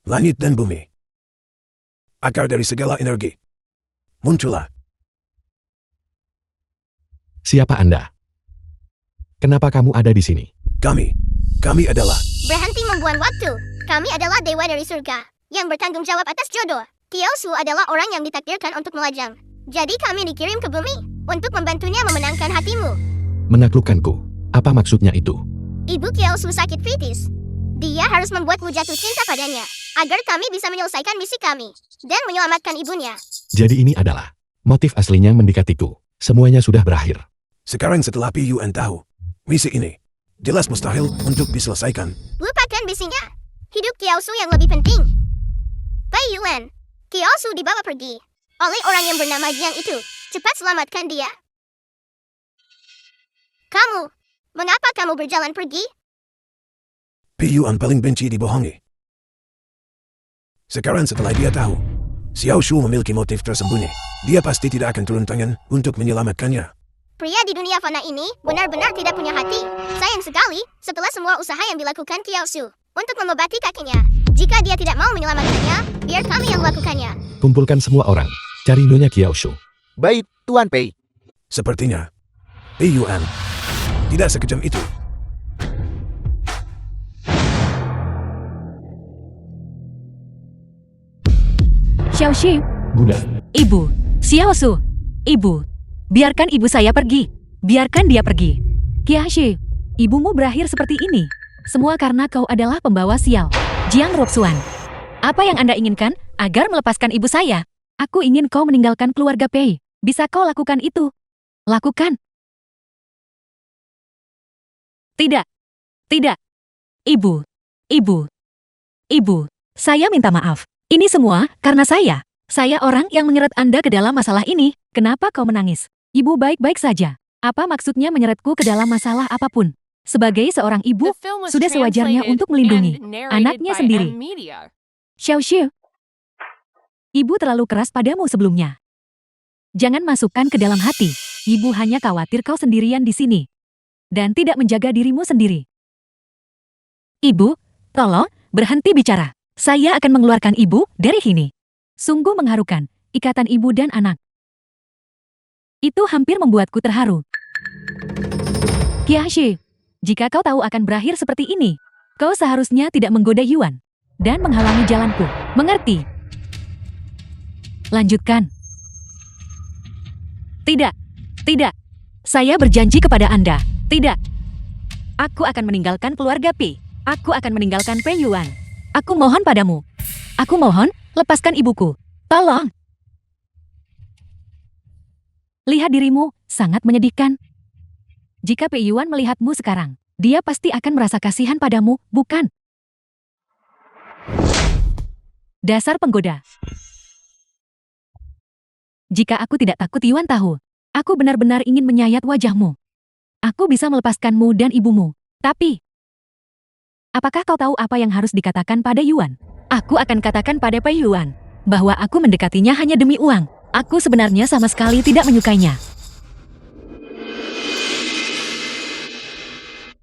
Langit dan bumi. Akar dari segala energi. Muncullah. Siapa Anda? Kenapa kamu ada di sini? Kami adalah Berhenti membuang waktu. Kami adalah dewa dari surga yang bertanggung jawab atas jodoh. Kiyosu adalah orang yang ditakdirkan untuk melajang. Jadi kami dikirim ke bumi untuk membantunya memenangkan hatimu. Menaklukkanku. Apa maksudnya itu? Ibu Kiyosu sakit kritis. Dia harus membuatmu jatuh cinta padanya agar kami bisa menyelesaikan misi kami dan menyelamatkan ibunya. Jadi ini adalah motif aslinya mendekatiku. Semuanya sudah berakhir. sekarang setelah PUN tahu misi ini jelas mustahil untuk diselesaikan. Lupakan misinya. Hidup Kiyosu yang lebih penting. Pai Yuan, Kiyosu dibawa pergi oleh orang yang bernama Jiang itu. Cepat selamatkan dia. Kamu, mengapa kamu berjalan pergi? PUN paling benci dibohongi. Sekarang setelah dia tahu Xiao Shu memiliki motif tersembunyi, dia pasti tidak akan turun tangan untuk menyelamatkannya. Pria di dunia fana ini benar-benar tidak punya hati. Sayang sekali, setelah semua usaha yang dilakukan Kiyosu untuk mengobati kakinya. Jika dia tidak mau menyelamatkannya, biar kami yang melakukannya. Kumpulkan semua orang. Cari Nyonya Kiaoshu. Baik, Tuan Pei. Sepertinya PUN tidak sekejam itu. Xiaoxi, Bunda. ibu. Xiaosu, ibu. Biarkan ibu saya pergi. Biarkan dia pergi. Kiaxi, ibumu berakhir seperti ini. Semua karena kau adalah pembawa sial. Jiang Roxuan. Apa yang Anda inginkan agar melepaskan ibu saya? Aku ingin kau meninggalkan keluarga Pei. Bisa kau lakukan itu? Lakukan. Tidak. Tidak. Ibu. Ibu. Ibu. Saya minta maaf. Ini semua karena saya. Saya orang yang menyeret Anda ke dalam masalah ini. Kenapa kau menangis? Ibu baik-baik saja. Apa maksudnya menyeretku ke dalam masalah apapun? Sebagai seorang ibu, The film was sudah sewajarnya translated untuk melindungi and narrated anaknya by sendiri. M Media. Xiaoxi, ibu terlalu keras padamu sebelumnya. Jangan masukkan ke dalam hati. Ibu hanya khawatir kau sendirian di sini. Dan tidak menjaga dirimu sendiri. Ibu, tolong, berhenti bicara. Saya akan mengeluarkan ibu dari sini. Sungguh mengharukan, ikatan ibu dan anak. Itu hampir membuatku terharu. Kiaxi, jika kau tahu akan berakhir seperti ini, kau seharusnya tidak menggoda Yuan dan menghalangi jalanku. Mengerti? Lanjutkan. Tidak. Tidak. Saya berjanji kepada Anda. Tidak. Aku akan meninggalkan keluarga Pi. Aku akan meninggalkan Pei Yuan. Aku mohon padamu. Aku mohon, lepaskan ibuku. Tolong. Lihat dirimu, sangat menyedihkan. Jika Pei Yuan melihatmu sekarang, dia pasti akan merasa kasihan padamu, bukan? Dasar penggoda. Jika aku tidak takut Yuan tahu, aku benar-benar ingin menyayat wajahmu. Aku bisa melepaskanmu dan ibumu. Tapi, apakah kau tahu apa yang harus dikatakan pada Yuan? Aku akan katakan pada Pei Yuan bahwa aku mendekatinya hanya demi uang. Aku sebenarnya sama sekali tidak menyukainya.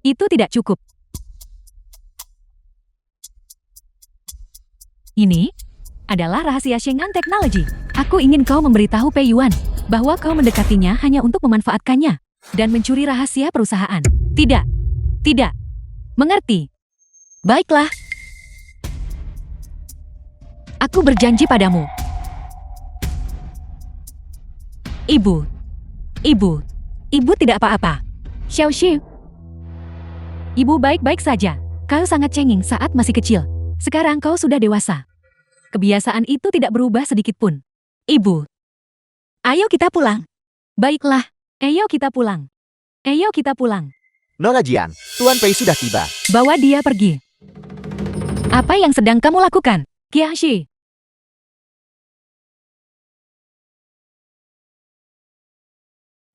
Itu tidak cukup. Ini adalah rahasia Sheng'an Technology. Aku ingin kau memberitahu Pei Yuan bahwa kau mendekatinya hanya untuk memanfaatkannya dan mencuri rahasia perusahaan. Tidak. Tidak. Mengerti? Baiklah. Aku berjanji padamu. Ibu. Ibu. Ibu tidak apa-apa. Xiaoxi. Ibu baik-baik saja. Kau sangat cengeng saat masih kecil. Sekarang kau sudah dewasa. Kebiasaan itu tidak berubah sedikit pun. Ibu. Ayo kita pulang. Baiklah. Ayo kita pulang. Ayo kita pulang. Nona Jian, Tuan Pei sudah tiba. Bawa dia pergi. Apa yang sedang kamu lakukan, Kiashi?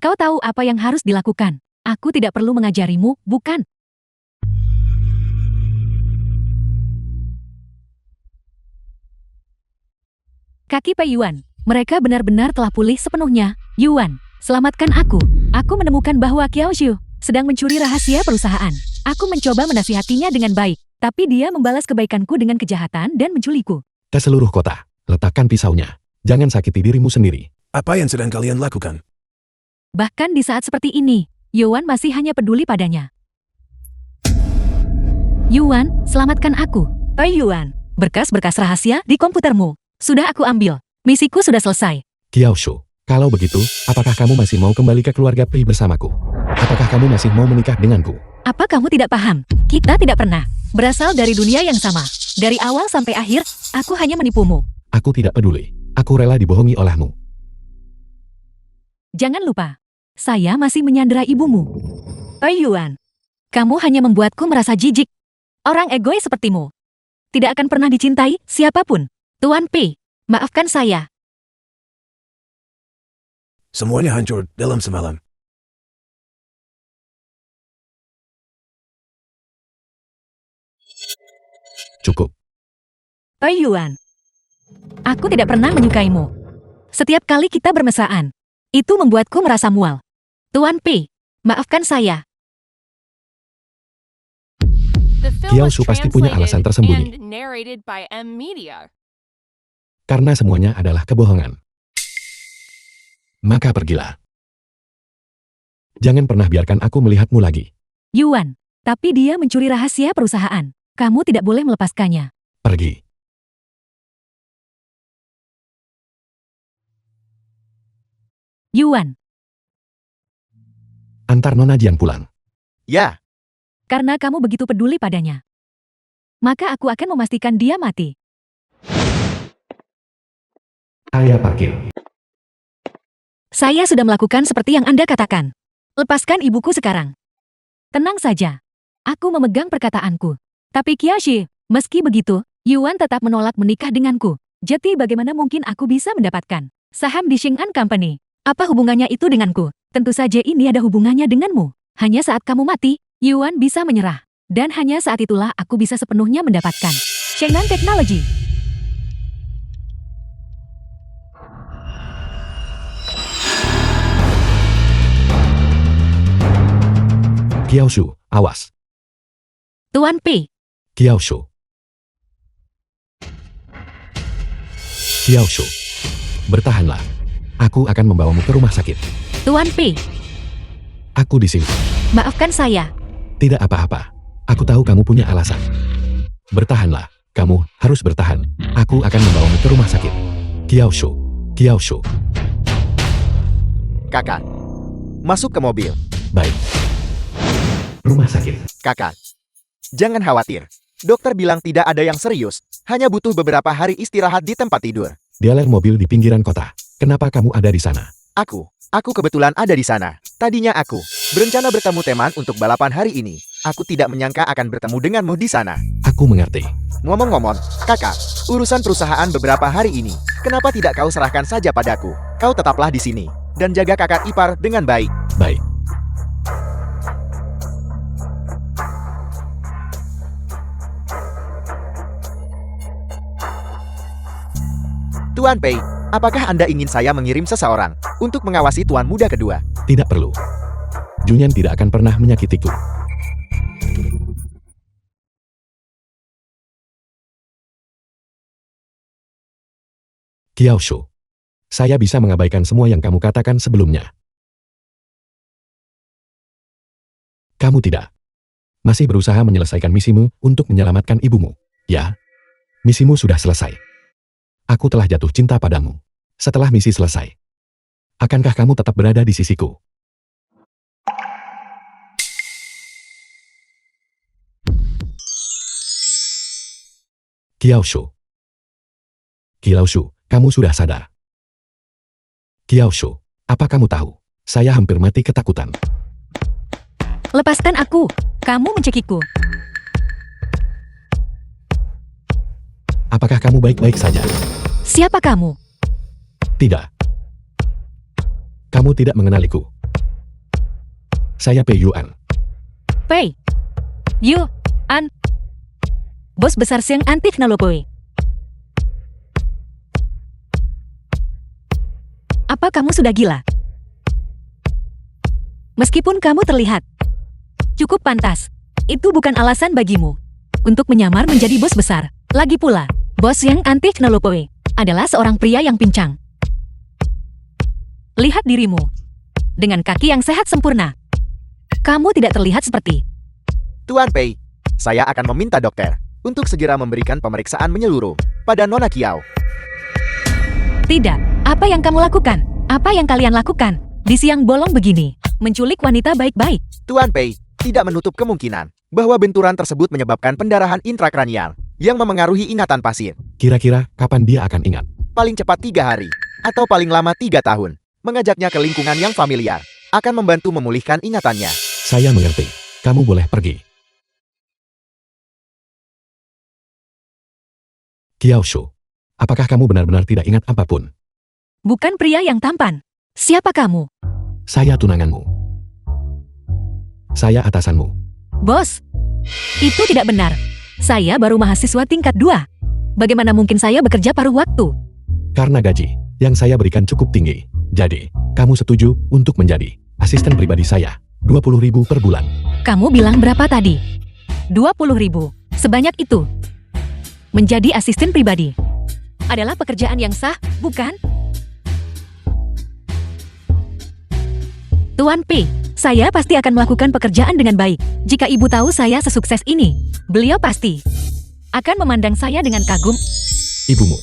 Kau tahu apa yang harus dilakukan. Aku tidak perlu mengajarimu, bukan? Kaki Pei Yuan, mereka benar-benar telah pulih sepenuhnya. Yuan, selamatkan aku. Aku menemukan bahwa Kiao Xiu sedang mencuri rahasia perusahaan. Aku mencoba menasihatinya dengan baik, tapi dia membalas kebaikanku dengan kejahatan dan menculikku. Ke seluruh kota, letakkan pisaunya. Jangan sakiti dirimu sendiri. Apa yang sedang kalian lakukan? Bahkan di saat seperti ini, Yuan masih hanya peduli padanya. Yuan, selamatkan aku. Pei Yuan, berkas-berkas rahasia di komputermu. Sudah aku ambil. Misiku sudah selesai. Kiao Shu, kalau begitu, apakah kamu masih mau kembali ke keluarga Pei bersamaku? Apakah kamu masih mau menikah denganku? Apa kamu tidak paham? Kita tidak pernah berasal dari dunia yang sama. Dari awal sampai akhir, aku hanya menipumu. Aku tidak peduli. Aku rela dibohongi olehmu. Jangan lupa, saya masih menyandera ibumu. Pei Yuan, kamu hanya membuatku merasa jijik. Orang egois sepertimu tidak akan pernah dicintai siapapun. Tuan Pei, maafkan saya. Semuanya hancur dalam semalam. Cukup. Pei Yuan, aku tidak pernah menyukaimu. Setiap kali kita bermesraan, itu membuatku merasa mual. Tuan Pei, maafkan saya. The film Kiao was Shu pasti punya alasan translated tersembunyi. and narrated by M Media. Karena semuanya adalah kebohongan. Maka pergilah. Jangan pernah biarkan aku melihatmu lagi. Yuan, tapi dia mencuri rahasia perusahaan. Kamu tidak boleh melepaskannya. Pergi. Yuan, Antar Nona Jian pulang. Ya, karena kamu begitu peduli padanya, maka aku akan memastikan dia mati. Area parkir. Saya sudah melakukan seperti yang Anda katakan. Lepaskan ibuku sekarang. Tenang saja. Aku memegang perkataanku. Tapi Kiashi, meski begitu, Yuan tetap menolak menikah denganku. Jadi bagaimana mungkin aku bisa mendapatkan saham di Xing'an Company? Apa hubungannya itu denganku? Tentu saja ini ada hubungannya denganmu. Hanya saat kamu mati, Yuan bisa menyerah. Dan hanya saat itulah aku bisa sepenuhnya mendapatkan Shengnan Technology. Kiao Shu, awas. Tuan Pei, Kiao Shu. Kiao Shu. Bertahanlah. Aku akan membawamu ke rumah sakit. Tuan Pei, Aku di sini. maafkan saya. Tidak apa-apa. Aku tahu kamu punya alasan. Bertahanlah. Kamu harus bertahan. Aku akan membawamu ke rumah sakit. Kiao Shu. Kiao Shu. kakak. Masuk ke mobil. Baik. Rumah sakit. Kakak. Jangan khawatir. Dokter bilang tidak ada yang serius. Hanya butuh beberapa hari istirahat di tempat tidur. Dialer mobil di pinggiran kota. Kenapa kamu ada di sana? Aku kebetulan ada di sana. Tadinya aku berencana bertemu teman untuk balapan hari ini. Aku tidak menyangka akan bertemu denganmu di sana. Aku mengerti. Ngomong-ngomong, kakak, urusan perusahaan beberapa hari ini, kenapa tidak kau serahkan saja padaku? Kau tetaplah di sini dan jaga kakak ipar dengan baik. Baik. Tuan Pei, apakah Anda ingin saya mengirim seseorang untuk mengawasi tuan muda kedua? Tidak perlu. Junyan tidak akan pernah menyakitiku. Kiao Shu. Saya bisa mengabaikan semua yang kamu katakan sebelumnya. Kamu tidak. Masih berusaha menyelesaikan misimu untuk menyelamatkan ibumu. Ya. Misimu sudah selesai. Aku telah jatuh cinta padamu. Setelah misi selesai, akankah kamu tetap berada di sisiku? Kiao Shu. Kiao Shu, kamu sudah sadar. Kiao Shu, apa kamu tahu? Saya hampir mati ketakutan. Lepaskan aku. Kamu mencekiku. Apakah kamu baik-baik saja? Siapa kamu? Tidak. Kamu tidak mengenaliku. Saya Pei Yuan. Pei. Yuan. Bos besar Siang Anti Teknologi. Apa kamu sudah gila? Meskipun kamu terlihat cukup pantas, itu bukan alasan bagimu untuk menyamar menjadi bos besar. Lagi pula, bos yang Anti Teknologi adalah seorang pria yang pincang. Lihat dirimu. Dengan kaki yang sehat sempurna. Kamu tidak terlihat seperti. Tuan Pei, saya akan meminta dokter untuk segera memberikan pemeriksaan menyeluruh pada Nona Kiao. Tidak. Apa yang kamu lakukan? Apa yang kalian lakukan? Di siang bolong begini. Menculik wanita baik-baik. Tuan Pei tidak menutup kemungkinan bahwa benturan tersebut menyebabkan pendarahan intrakranial yang memengaruhi ingatan pasien. Kira-kira kapan dia akan ingat? Paling cepat 3 hari, atau paling lama 3 tahun. Mengajaknya ke lingkungan yang familiar akan membantu memulihkan ingatannya. Saya mengerti. Kamu boleh pergi. Kiao Shu, apakah kamu benar-benar tidak ingat apapun? Bukan pria yang tampan. Siapa kamu? Saya tunanganmu. Saya atasanmu. Bos, itu tidak benar. Saya baru mahasiswa tingkat 2. Bagaimana mungkin saya bekerja paruh waktu? Karena gaji yang saya berikan cukup tinggi. Jadi, kamu setuju untuk menjadi asisten pribadi saya. 20.000 per bulan. Kamu bilang berapa tadi? 20.000. Sebanyak itu. Menjadi asisten pribadi adalah pekerjaan yang sah, bukan? Tuan P, saya pasti akan melakukan pekerjaan dengan baik. Jika ibu tahu saya sesukses ini, beliau pasti akan memandang saya dengan kagum. Ibumu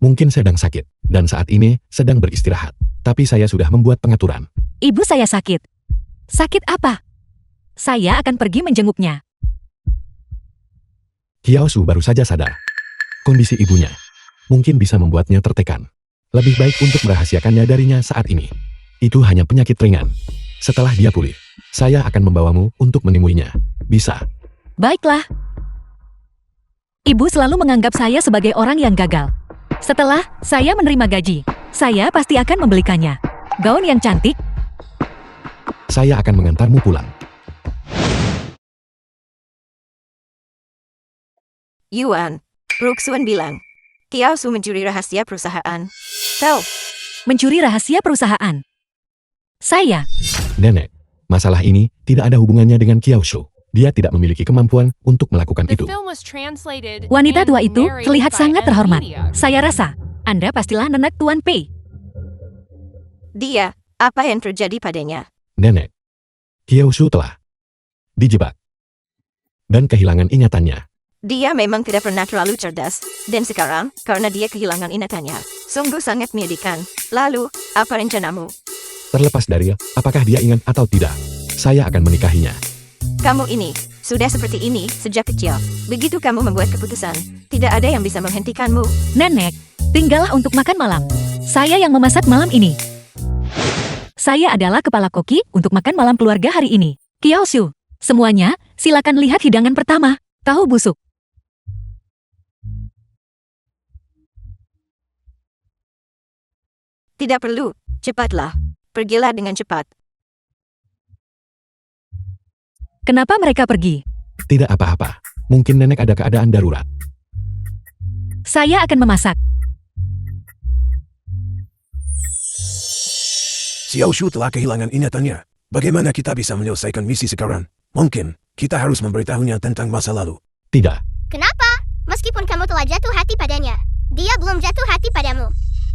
mungkin sedang sakit dan saat ini sedang beristirahat. Tapi saya sudah membuat pengaturan. Ibu saya sakit. Sakit apa? Saya akan pergi menjenguknya. Kiao Shu baru saja sadar. Kondisi ibunya mungkin bisa membuatnya tertekan. Lebih baik untuk merahasiakannya darinya saat ini. Itu hanya penyakit ringan. Setelah dia pulih, saya akan membawamu untuk menemuinya. Bisa. Baiklah. Ibu selalu menganggap saya sebagai orang yang gagal. Setelah saya menerima gaji, saya pasti akan membelikannya gaun yang cantik. Saya akan mengantarmu pulang. Yuan, Ruxuan bilang, Kiao Shu mencuri rahasia perusahaan. Kau, Mencuri rahasia perusahaan. Saya. Nenek, masalah ini tidak ada hubungannya dengan Kiao Shu. Dia tidak memiliki kemampuan untuk melakukan The itu. film was translated Wanita and tua itu narrated terlihat by sangat M. terhormat. Media. Saya rasa Anda pastilah nenek Tuan Pei. dia, apa yang terjadi padanya? Nenek, Kiao Shu telah dijebak dan kehilangan ingatannya. Dia memang tidak pernah terlalu cerdas, dan sekarang, karena dia kehilangan ingatannya, sungguh sangat menyedihkan. Lalu, apa rencanamu? Terlepas dari apakah dia ingat atau tidak, saya akan menikahinya. Kamu ini, sudah seperti ini sejak kecil. Begitu kamu membuat keputusan, tidak ada yang bisa menghentikanmu. Nenek, tinggallah untuk makan malam. Saya yang memasak malam ini. Saya adalah kepala koki untuk makan malam keluarga hari ini. Kiao Shu, semuanya, silakan lihat hidangan pertama. Tahu busuk. Tidak perlu, cepatlah. Pergilah dengan cepat. Kenapa mereka pergi? Tidak apa-apa. Mungkin nenek ada keadaan darurat. Saya akan memasak. Xiao Shu telah kehilangan ingatannya. Bagaimana kita bisa menyelesaikan misi sekarang? Mungkin, kita harus memberitahunya tentang masa lalu. Tidak. Kenapa? Meskipun kamu telah jatuh hati padanya, dia belum jatuh hati padamu.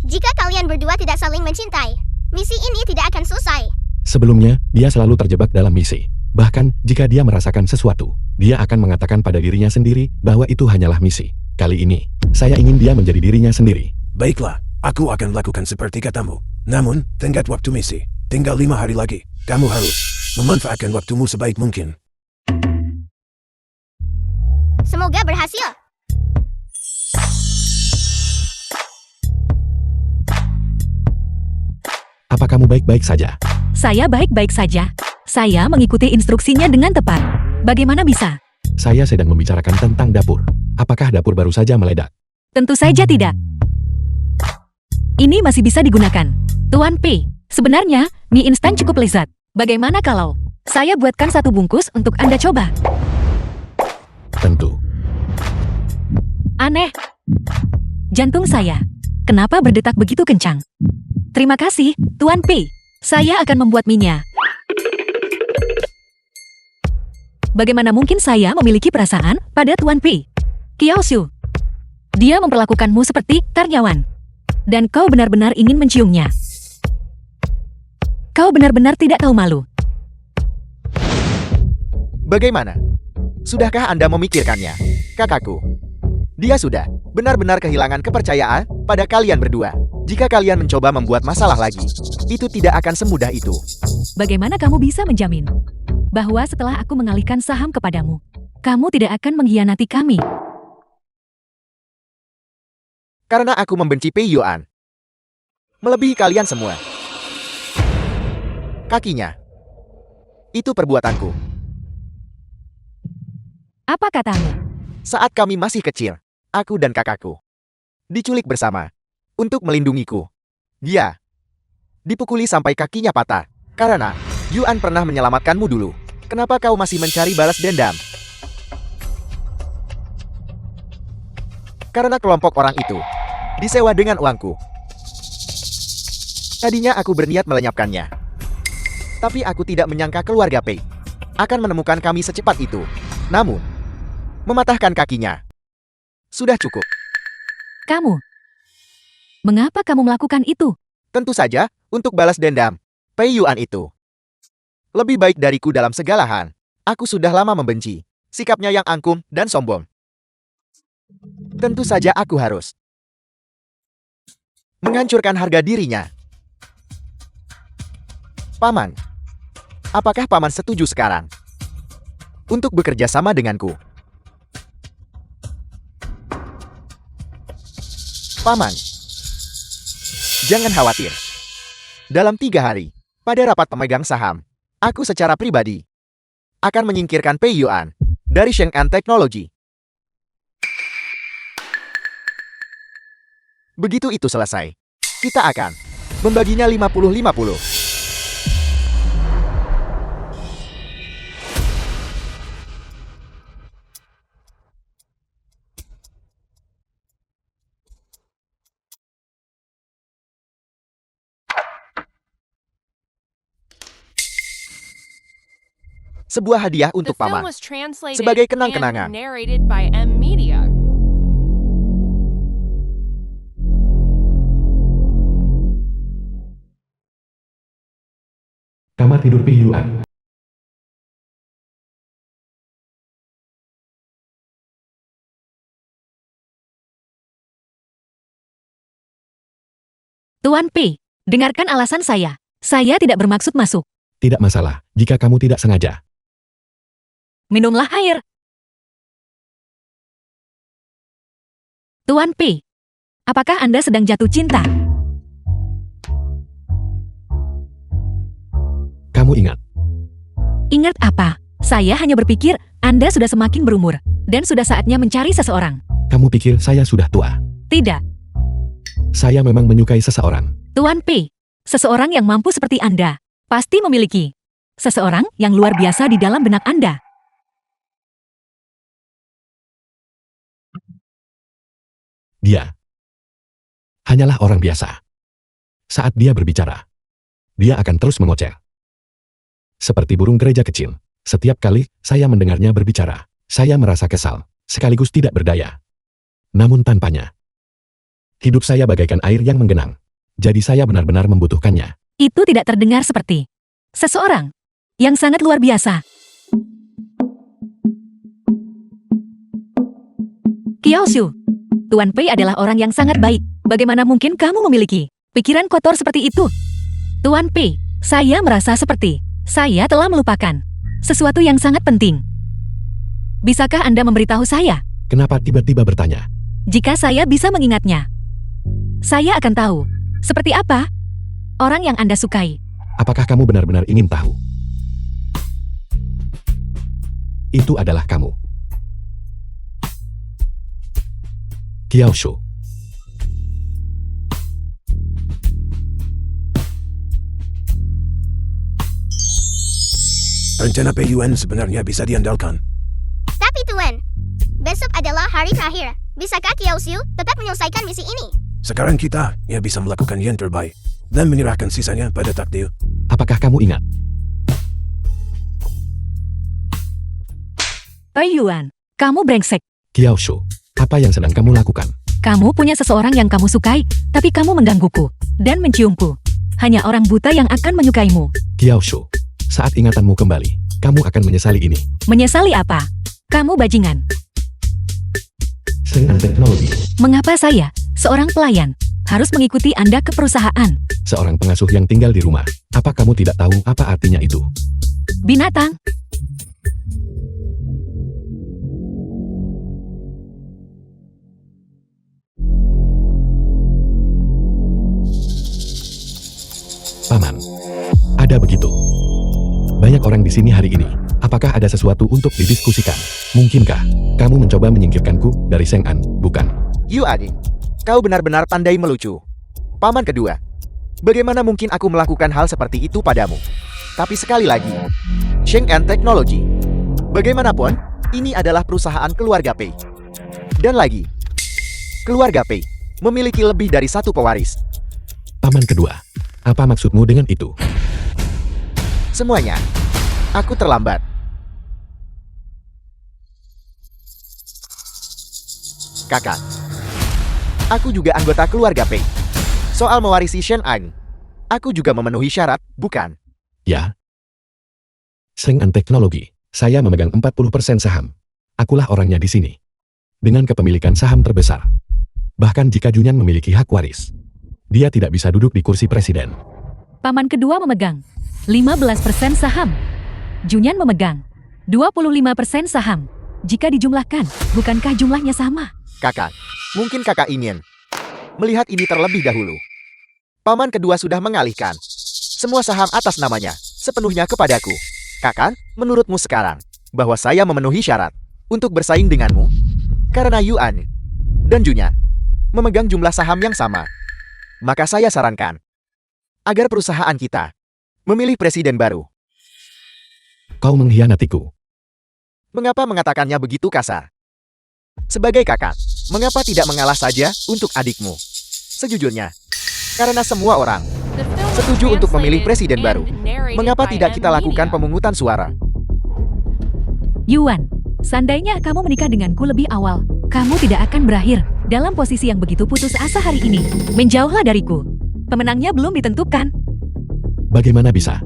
Jika kalian berdua tidak saling mencintai, misi ini tidak akan selesai. Sebelumnya, dia selalu terjebak dalam misi. Bahkan, jika dia merasakan sesuatu, dia akan mengatakan pada dirinya sendiri bahwa itu hanyalah misi. Kali ini, saya ingin dia menjadi dirinya sendiri. Baiklah, aku akan lakukan seperti katamu. Namun, tenggat waktu misi. Tinggal 5 hari lagi. Kamu harus memanfaatkan waktumu sebaik mungkin. Semoga berhasil. Apa kamu baik-baik saja? Saya baik-baik saja. Saya mengikuti instruksinya dengan tepat. Bagaimana bisa? Saya sedang membicarakan tentang dapur. Apakah dapur baru saja meledak? Tentu saja tidak. Ini masih bisa digunakan. Tuan P, sebenarnya mie instan cukup lezat. Bagaimana kalau saya buatkan 1 bungkus untuk Anda coba? Tentu. Aneh. Jantung saya. Kenapa berdetak begitu kencang? Terima kasih, Tuan P. Saya akan membuat mie-nya. Bagaimana mungkin saya memiliki perasaan pada Tuan P? Kiaoshu. Dia memperlakukanmu seperti karyawan. Dan kau benar-benar ingin menciumnya. Kau benar-benar tidak tahu malu. Bagaimana? Sudahkah Anda memikirkannya, kakakku? Dia sudah benar-benar kehilangan kepercayaan pada kalian berdua. Jika kalian mencoba membuat masalah lagi, itu tidak akan semudah itu. Bagaimana kamu bisa menjamin bahwa setelah aku mengalihkan saham kepadamu, kamu tidak akan mengkhianati kami? Karena aku membenci Pei Yuan. Melebihi kalian semua. Kakinya. Itu perbuatanku. Apa katamu? Saat kami masih kecil, aku dan kakakku diculik bersama untuk melindungiku. Dia dipukuli sampai kakinya patah karena Yuan pernah menyelamatkanmu dulu. Kenapa kau masih mencari balas dendam? Karena kelompok orang itu disewa dengan uangku. Tadinya aku berniat melenyapkannya. Tapi aku tidak menyangka keluarga Pei akan menemukan kami secepat itu. Namun, mematahkan kakinya sudah cukup. Kamu. Mengapa kamu melakukan itu? Tentu saja, untuk balas dendam. Pei Yuan itu lebih baik dariku dalam segala hal. Aku sudah lama membenci sikapnya yang angkum dan sombong. Tentu saja aku harus menghancurkan harga dirinya. Paman, apakah Paman setuju sekarang untuk bekerja sama denganku? Paman, jangan khawatir. Dalam 3 hari, pada rapat pemegang saham, aku secara pribadi akan menyingkirkan Pei Yuan dari Sheng'an Technology. Begitu itu selesai, kita akan membaginya 50-50. Sebuah hadiah The untuk film Paman. was translated Sebagai kenang-kenangan. and narrated by M Media. Kamar tidur Pei Yuan. Tuan P, dengarkan alasan saya. Saya tidak bermaksud masuk. Tidak masalah, jika kamu tidak sengaja. Minumlah air. Tuan P, apakah Anda sedang jatuh cinta? Kamu ingat, Ingat apa? Saya hanya berpikir Anda sudah semakin berumur dan sudah saatnya mencari seseorang. kamu pikir saya sudah tua. Tidak, Saya memang menyukai seseorang. Tuan P, seseorang yang mampu seperti Anda pasti memiliki seseorang yang luar biasa di dalam benak Anda. Dia hanyalah orang biasa. Saat dia berbicara, dia akan terus mengoceh. Seperti burung gereja kecil. Setiap kali saya mendengarnya berbicara, saya merasa kesal, sekaligus tidak berdaya. Namun tanpanya, hidup saya bagaikan air yang menggenang. Jadi saya benar-benar membutuhkannya. Itu tidak terdengar seperti seseorang yang sangat luar biasa. Kiaoshu, Tuan Pei adalah orang yang sangat baik. Bagaimana mungkin kamu memiliki pikiran kotor seperti itu? Tuan Pei, saya merasa seperti saya telah melupakan sesuatu yang sangat penting. Bisakah Anda memberitahu saya? Kenapa tiba-tiba bertanya? Jika saya bisa mengingatnya, saya akan tahu seperti apa orang yang Anda sukai. Apakah kamu benar-benar ingin tahu? Itu adalah kamu. Kiaoshu. Rencana PUN sebenarnya bisa diandalkan. Tapi Tuan, besok adalah hari terakhir. Bisakah Kiaoshu tetap menyelesaikan misi ini? Sekarang kita bisa melakukan yang terbaik dan menyerahkan sisanya pada takdir. Apakah kamu ingat? Pei Yuan, kamu brengsek. Kiaoshu, apa yang sedang kamu lakukan? Kamu punya seseorang yang kamu sukai, tapi kamu menggangguku dan menciumku. Hanya orang buta yang akan menyukaimu. Kiaoshu, saat ingatanmu kembali, kamu akan menyesali ini. Menyesali apa? Kamu bajingan. Sengan teknologi. Mengapa saya, seorang pelayan, harus mengikuti Anda ke perusahaan? Seorang pengasuh yang tinggal di rumah. Apa kamu tidak tahu apa artinya itu? Binatang. Paman, ada begitu. Banyak orang di sini hari ini. Apakah ada sesuatu untuk didiskusikan? Mungkinkah kamu mencoba menyingkirkanku dari Sheng-an, bukan? Yuan, kau benar-benar pandai melucu. Paman kedua, bagaimana mungkin aku melakukan hal seperti itu padamu? Tapi sekali lagi, Sheng-an Technology. Bagaimanapun, ini adalah perusahaan keluarga Pei. Dan lagi, keluarga Pei memiliki lebih dari satu pewaris. Paman kedua, apa maksudmu dengan itu? Semuanya, aku terlambat. Kakak, aku juga anggota keluarga Pei. Soal mewarisi Sheng-an, aku juga memenuhi syarat, bukan? Ya. Sheng-an Teknologi, saya memegang 40% saham. Akulah orangnya di sini. Dengan kepemilikan saham terbesar. Bahkan jika Junyan memiliki hak waris, dia tidak bisa duduk di kursi presiden. Paman kedua memegang 15% saham. Junyan memegang 25% saham. Jika dijumlahkan, bukankah jumlahnya sama? Kakak, mungkin kakak ingin melihat ini terlebih dahulu. Paman kedua sudah mengalihkan semua saham atas namanya sepenuhnya kepadaku. Kakak, menurutmu sekarang bahwa saya memenuhi syarat untuk bersaing denganmu? Karena Yuan dan Junyan memegang jumlah saham yang sama. Maka saya sarankan agar perusahaan kita memilih presiden baru. Kau mengkhianatiku. Mengapa mengatakannya begitu kasar? Sebagai kakak, mengapa tidak mengalah saja untuk adikmu? Sejujurnya, karena semua orang The film was setuju untuk memilih translated presiden baru. and narrated Mengapa by tidak kita M lakukan Media. pemungutan suara? Yuan, seandainya kamu menikah denganku lebih awal, kamu tidak akan berakhir dalam posisi yang begitu putus asa hari ini. Menjauhlah dariku. Pemenangnya belum ditentukan. Bagaimana bisa?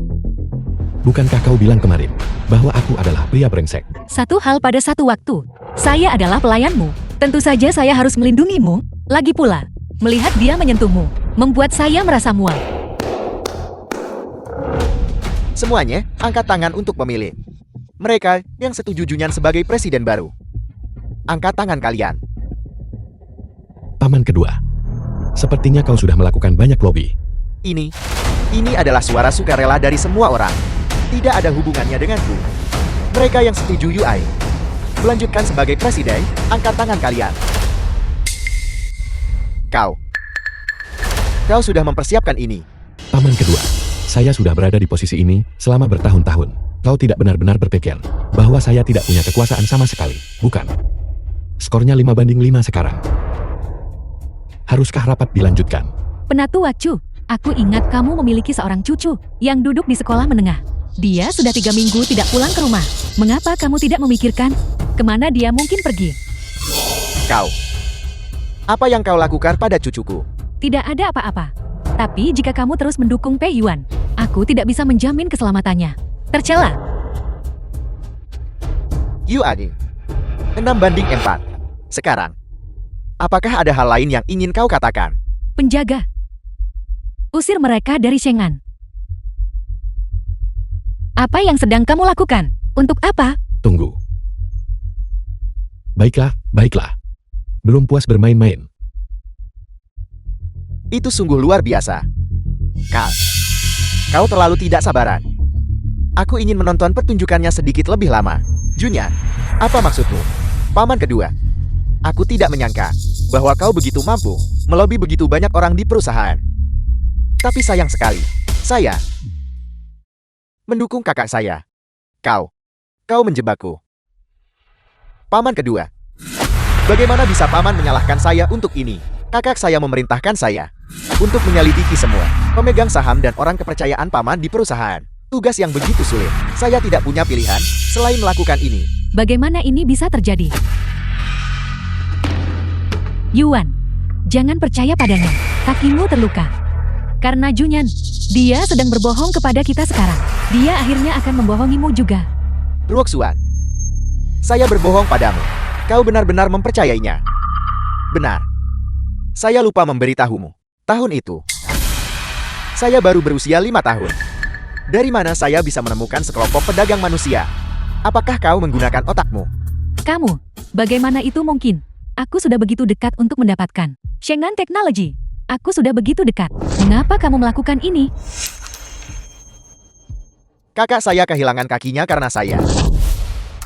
Bukankah kau bilang kemarin bahwa aku adalah pria brengsek? Satu hal pada satu waktu. Saya adalah pelayanmu. Tentu saja saya harus melindungimu. Lagi pula, melihat dia menyentuhmu, membuat saya merasa mual. Semuanya angkat tangan untuk memilih. Mereka yang setuju Junyan sebagai presiden baru. Angkat tangan kalian. Paman kedua, sepertinya kau sudah melakukan banyak lobby. Ini adalah suara sukarela dari semua orang. Tidak ada hubungannya denganku. Mereka yang setuju UI melanjutkan sebagai presiden, angkat tangan kalian. Kau sudah mempersiapkan ini. Paman kedua, saya sudah berada di posisi ini selama bertahun-tahun. Kau tidak benar-benar berpikir bahwa saya tidak punya kekuasaan sama sekali, bukan? Skornya 5-5 sekarang. Haruskah rapat dilanjutkan? Penatu Wacu, aku ingat kamu memiliki seorang cucu yang duduk di sekolah menengah. Dia sudah 3 minggu tidak pulang ke rumah. Mengapa kamu tidak memikirkan kemana dia mungkin pergi? Apa yang kau lakukan pada cucuku? Tidak ada apa-apa. Tapi jika kamu terus mendukung Pei Yuan, aku tidak bisa menjamin keselamatannya. Tercela. Yuan, 6-4. Sekarang, apakah ada hal lain yang ingin kau katakan? Penjaga. Usir mereka dari Sheng-an. Apa yang sedang kamu lakukan? Untuk apa? Tunggu. Baiklah. Belum puas bermain-main. Itu sungguh luar biasa. Kau terlalu tidak sabaran. Aku ingin menonton pertunjukannya sedikit lebih lama. Junyan, apa maksudmu? Paman kedua. Aku tidak menyangka bahwa kau begitu mampu melobi begitu banyak orang di perusahaan. Tapi sayang sekali, saya mendukung kakak saya. Kau menjebakku. Paman kedua. Bagaimana bisa paman menyalahkan saya untuk ini? Kakak saya memerintahkan saya untuk menyelidiki semua pemegang saham dan orang kepercayaan paman di perusahaan. Tugas yang begitu sulit. Saya tidak punya pilihan selain melakukan ini. Bagaimana ini bisa terjadi? Yuan, jangan percaya padanya. Kakimu terluka. Karena Junyan, dia sedang berbohong kepada kita sekarang. Dia akhirnya akan membohongimu juga. Ruoxuan, saya berbohong padamu. Kau benar-benar mempercayainya. Benar. Saya lupa memberitahumu. Tahun itu, saya baru berusia 5 tahun. Dari mana saya bisa menemukan sekelompok pedagang manusia? Apakah kau menggunakan otakmu? Kamu, bagaimana itu mungkin? Aku sudah begitu dekat untuk mendapatkan Shengan Technology. Aku sudah begitu dekat. Mengapa kamu melakukan ini? Kakak saya kehilangan kakinya karena saya.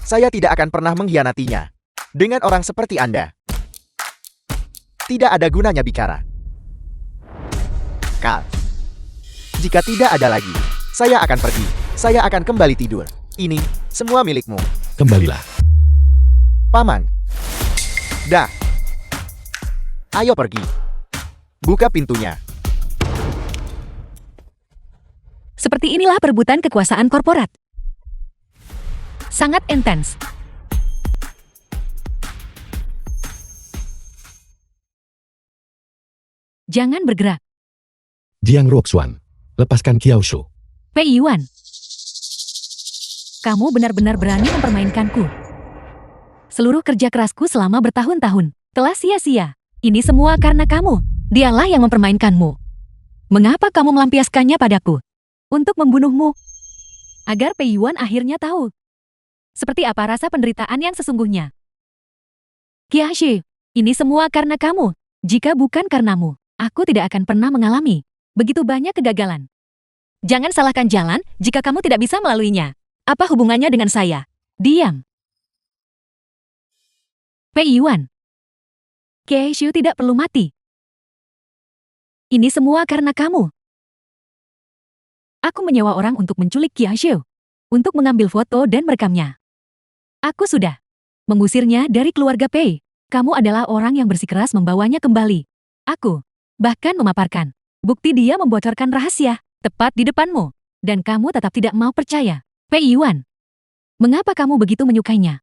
Saya tidak akan pernah mengkhianatinya. Dengan orang seperti Anda, tidak ada gunanya bicara. Kal, jika tidak ada lagi, saya akan pergi. Saya akan kembali tidur. Ini semua milikmu. Kembalilah. Paman. Dah. Ayo pergi. Buka pintunya. Seperti inilah perebutan kekuasaan korporat. Sangat intens. Jangan bergerak. Jiang Ruoxuan, lepaskan Qiao Shu. Pei Yuan. Kamu benar-benar berani mempermainkanku. Seluruh kerja kerasku selama bertahun-tahun telah sia-sia. Ini semua karena kamu. Dialah yang mempermainkanmu. Mengapa kamu melampiaskannya padaku? Untuk membunuhmu. Agar Pei Yuan akhirnya tahu seperti apa rasa penderitaan yang sesungguhnya. Qiaxi, ini semua karena kamu. Jika bukan karenamu, aku tidak akan pernah mengalami begitu banyak kegagalan. Jangan salahkan jalan jika kamu tidak bisa melaluinya. Apa hubungannya dengan saya? Diam. Pei Yuan. Qiaxi tidak perlu mati. Ini semua karena kamu. Aku menyewa orang untuk menculik Qiaxi, untuk mengambil foto dan merekamnya. Aku sudah mengusirnya dari keluarga Pei. Kamu adalah orang yang bersikeras membawanya kembali. Aku bahkan memaparkan bukti dia membocorkan rahasia tepat di depanmu. Dan kamu tetap tidak mau percaya. Pei Yuan, mengapa kamu begitu menyukainya?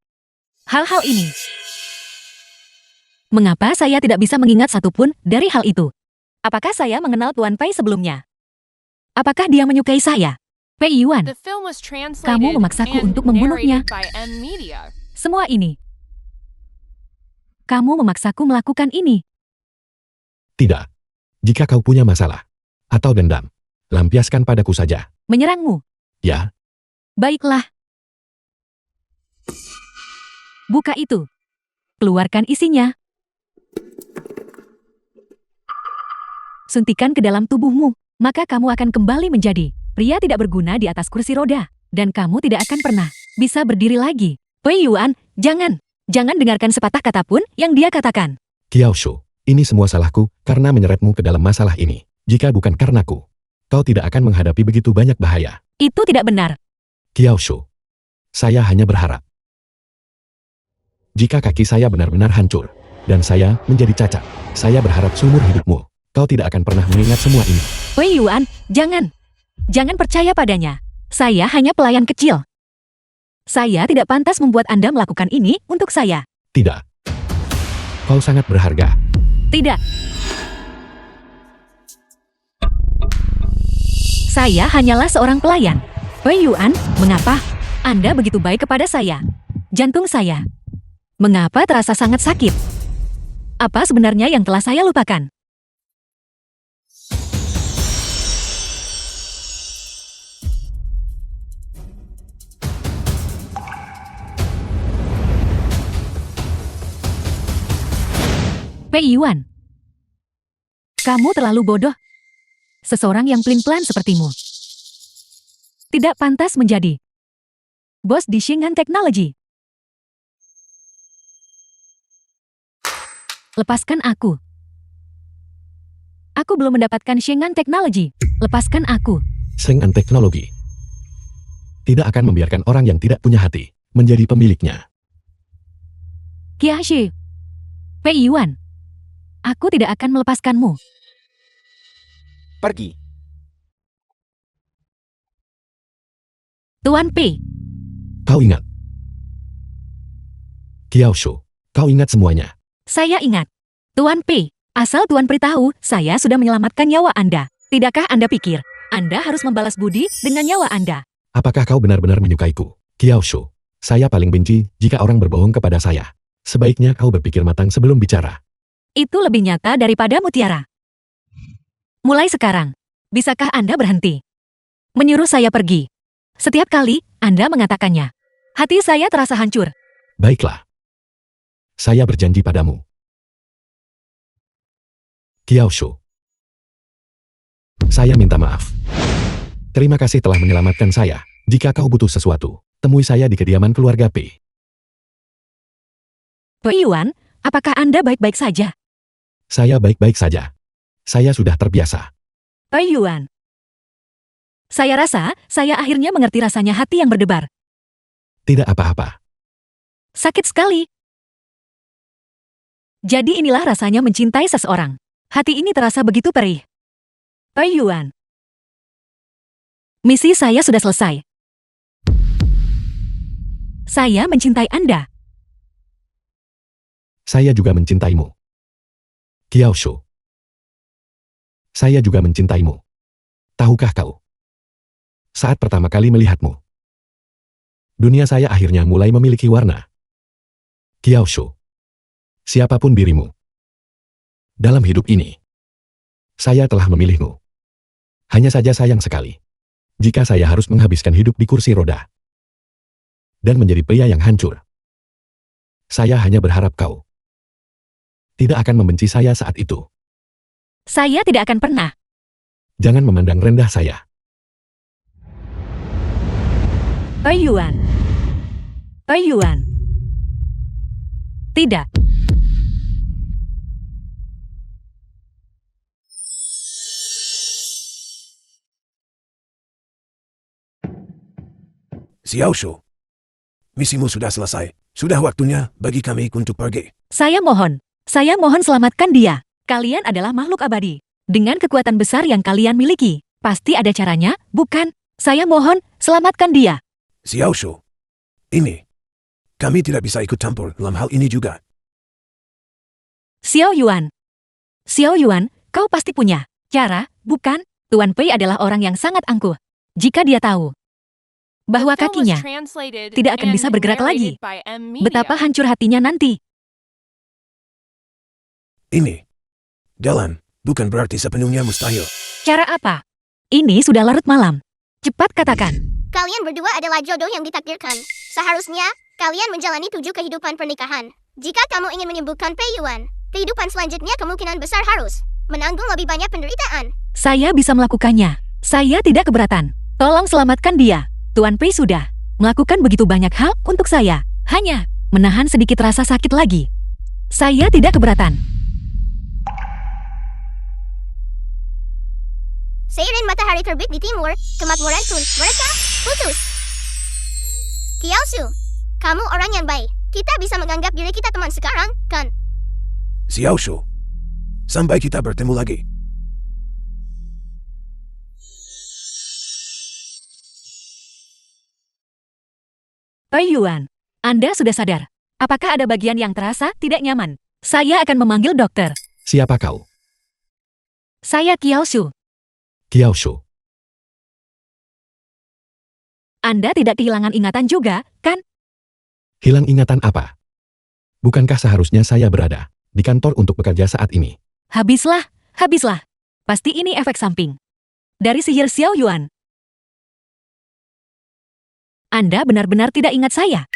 Hal-hal ini. Mengapa saya tidak bisa mengingat satupun dari hal itu? Apakah saya mengenal Tuan Pei sebelumnya? Apakah dia menyukai saya? Pei Yuan, The film was translated kamu memaksaku and untuk membunuhnya. narrated by M Media. Semua ini. Kamu memaksaku melakukan ini. Tidak. Jika kau punya masalah atau dendam, lampiaskan padaku saja. Menyerangmu. Ya, Baiklah. Buka itu. Keluarkan isinya. Suntikan ke dalam tubuhmu, maka kamu akan kembali menjadi pria tidak berguna di atas kursi roda. Dan kamu tidak akan pernah bisa berdiri lagi. Pei Yuan, jangan. Jangan dengarkan sepatah kata pun yang dia katakan. Qiao Shu, ini semua salahku karena menyeretmu ke dalam masalah ini. Jika bukan karenaku, kau tidak akan menghadapi begitu banyak bahaya. Itu tidak benar. Qiao Shu, saya hanya berharap. Jika kaki saya benar-benar hancur, dan saya menjadi cacat, saya berharap seumur hidupmu, kau tidak akan pernah mengingat semua ini. Pei Yuan, jangan. Jangan percaya padanya. Saya hanya pelayan kecil. Saya tidak pantas membuat Anda melakukan ini untuk saya. Tidak. Kau sangat berharga. Tidak. Saya hanyalah seorang pelayan. Pei Yuan, mengapa Anda begitu baik kepada saya? Jantung saya. Mengapa terasa sangat sakit? Apa sebenarnya yang telah saya lupakan? Pei Yuan, kamu terlalu bodoh. Seseorang yang pelin-pelan sepertimu tidak pantas menjadi bos di Shinhan Technology. Lepaskan aku. Aku belum mendapatkan Shinhan Technology. Lepaskan aku. Shinhan Teknologi tidak akan membiarkan orang yang tidak punya hati menjadi pemiliknya. Kiashi. Pei Yuan. Aku tidak akan melepaskanmu. Pergi. Tuan Pei. Kau ingat? Kiaoshu, kau ingat semuanya. Saya ingat. Tuan Pei, asal Tuan Pei tahu, saya sudah menyelamatkan nyawa Anda. Tidakkah Anda pikir, Anda harus membalas budi dengan nyawa Anda? Apakah kau benar-benar menyukaiku? Kiaoshu, saya paling benci jika orang berbohong kepada saya. Sebaiknya kau berpikir matang sebelum bicara. Itu lebih nyata daripada mutiara. Mulai sekarang, bisakah Anda berhenti menyuruh saya pergi? Setiap kali Anda mengatakannya, hati saya terasa hancur. Baiklah. Saya berjanji padamu. Kiaoshu. Saya minta maaf. Terima kasih telah menyelamatkan saya. Jika kau butuh sesuatu, temui saya di kediaman keluarga Pei. Pei Yuan, apakah Anda baik-baik saja? Saya baik-baik saja. Saya sudah terbiasa. Pei Yuan. Saya rasa, saya akhirnya mengerti rasanya hati yang berdebar. Tidak apa-apa. Sakit sekali. Jadi inilah rasanya mencintai seseorang. Hati ini terasa begitu perih. Pei Yuan. Misi saya sudah selesai. Saya mencintai Anda. Saya juga mencintaimu. Kiaoshu. Saya juga mencintaimu. Tahukah kau? Saat pertama kali melihatmu, dunia saya akhirnya mulai memiliki warna. Kiaoshu. Siapapun dirimu. Dalam hidup ini, saya telah memilihmu. Hanya saja sayang sekali jika saya harus menghabiskan hidup di kursi roda dan menjadi pria yang hancur. Saya hanya berharap kau tidak akan membenci saya saat itu. Saya tidak akan pernah. Jangan memandang rendah saya. Pei Yuan. Pei Yuan. Tidak. Xiaoshu, misimu sudah selesai. Sudah waktunya bagi kami untuk pergi. Saya mohon selamatkan dia. Kalian adalah makhluk abadi. Dengan kekuatan besar yang kalian miliki, pasti ada caranya, bukan? Saya mohon, selamatkan dia. Xiaoshu, ini. Kami tidak bisa ikut campur dalam hal ini juga. Xiao Yuan. Xiao Yuan, kau pasti punya cara, bukan? Tuan Pei adalah orang yang sangat angkuh. Jika dia tahu bahwa The film was kakinya translated tidak akan and bisa bergerak lagi, narrated by M Media. betapa hancur hatinya nanti. Ini. Jalan, bukan berarti sepenuhnya mustahil. Cara apa? Ini sudah larut malam. Cepat katakan. Kalian berdua adalah jodoh yang ditakdirkan. Seharusnya, kalian menjalani 7 kehidupan pernikahan. Jika kamu ingin menyembuhkan Pei Yuan, kehidupan selanjutnya kemungkinan besar harus menanggung lebih banyak penderitaan. Saya bisa melakukannya. Saya tidak keberatan. Tolong selamatkan dia. Tuan Pei sudah melakukan begitu banyak hal untuk saya. Hanya menahan sedikit rasa sakit lagi. Saya tidak keberatan. Seiring matahari terbit di timur, kemakmuran pun mereka putus. Kiaoshu, kamu orang yang baik. Kita bisa menganggap diri kita teman sekarang, kan? Xiaoshu, sampai kita bertemu lagi. Pei Yuan, Anda sudah sadar. Apakah ada bagian yang terasa tidak nyaman? Saya akan memanggil dokter. Siapa kau? Saya Kiaoshu. Kiaoshu. Anda tidak kehilangan ingatan juga, kan? Hilang ingatan apa? Bukankah seharusnya saya berada di kantor untuk bekerja saat ini? Habislah. Pasti ini efek samping dari sihir Xiao Yuan. Anda benar-benar tidak ingat saya.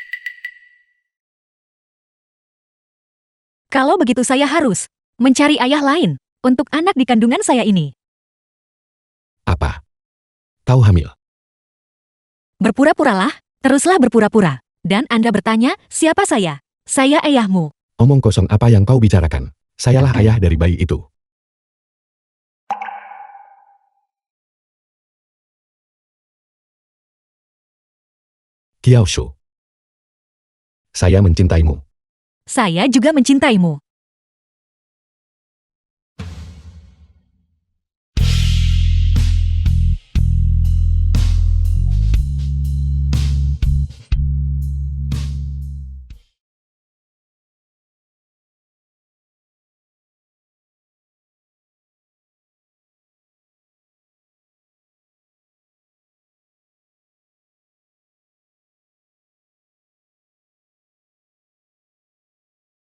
Kalau begitu saya harus mencari ayah lain untuk anak di kandungan saya ini. Apa? Kau hamil? Berpura-puralah, teruslah berpura-pura. Dan Anda bertanya, siapa saya? Saya ayahmu. Omong kosong apa yang kau bicarakan? Sayalah ayah dari bayi itu. Kiaoshu. Saya mencintaimu. Saya juga mencintaimu.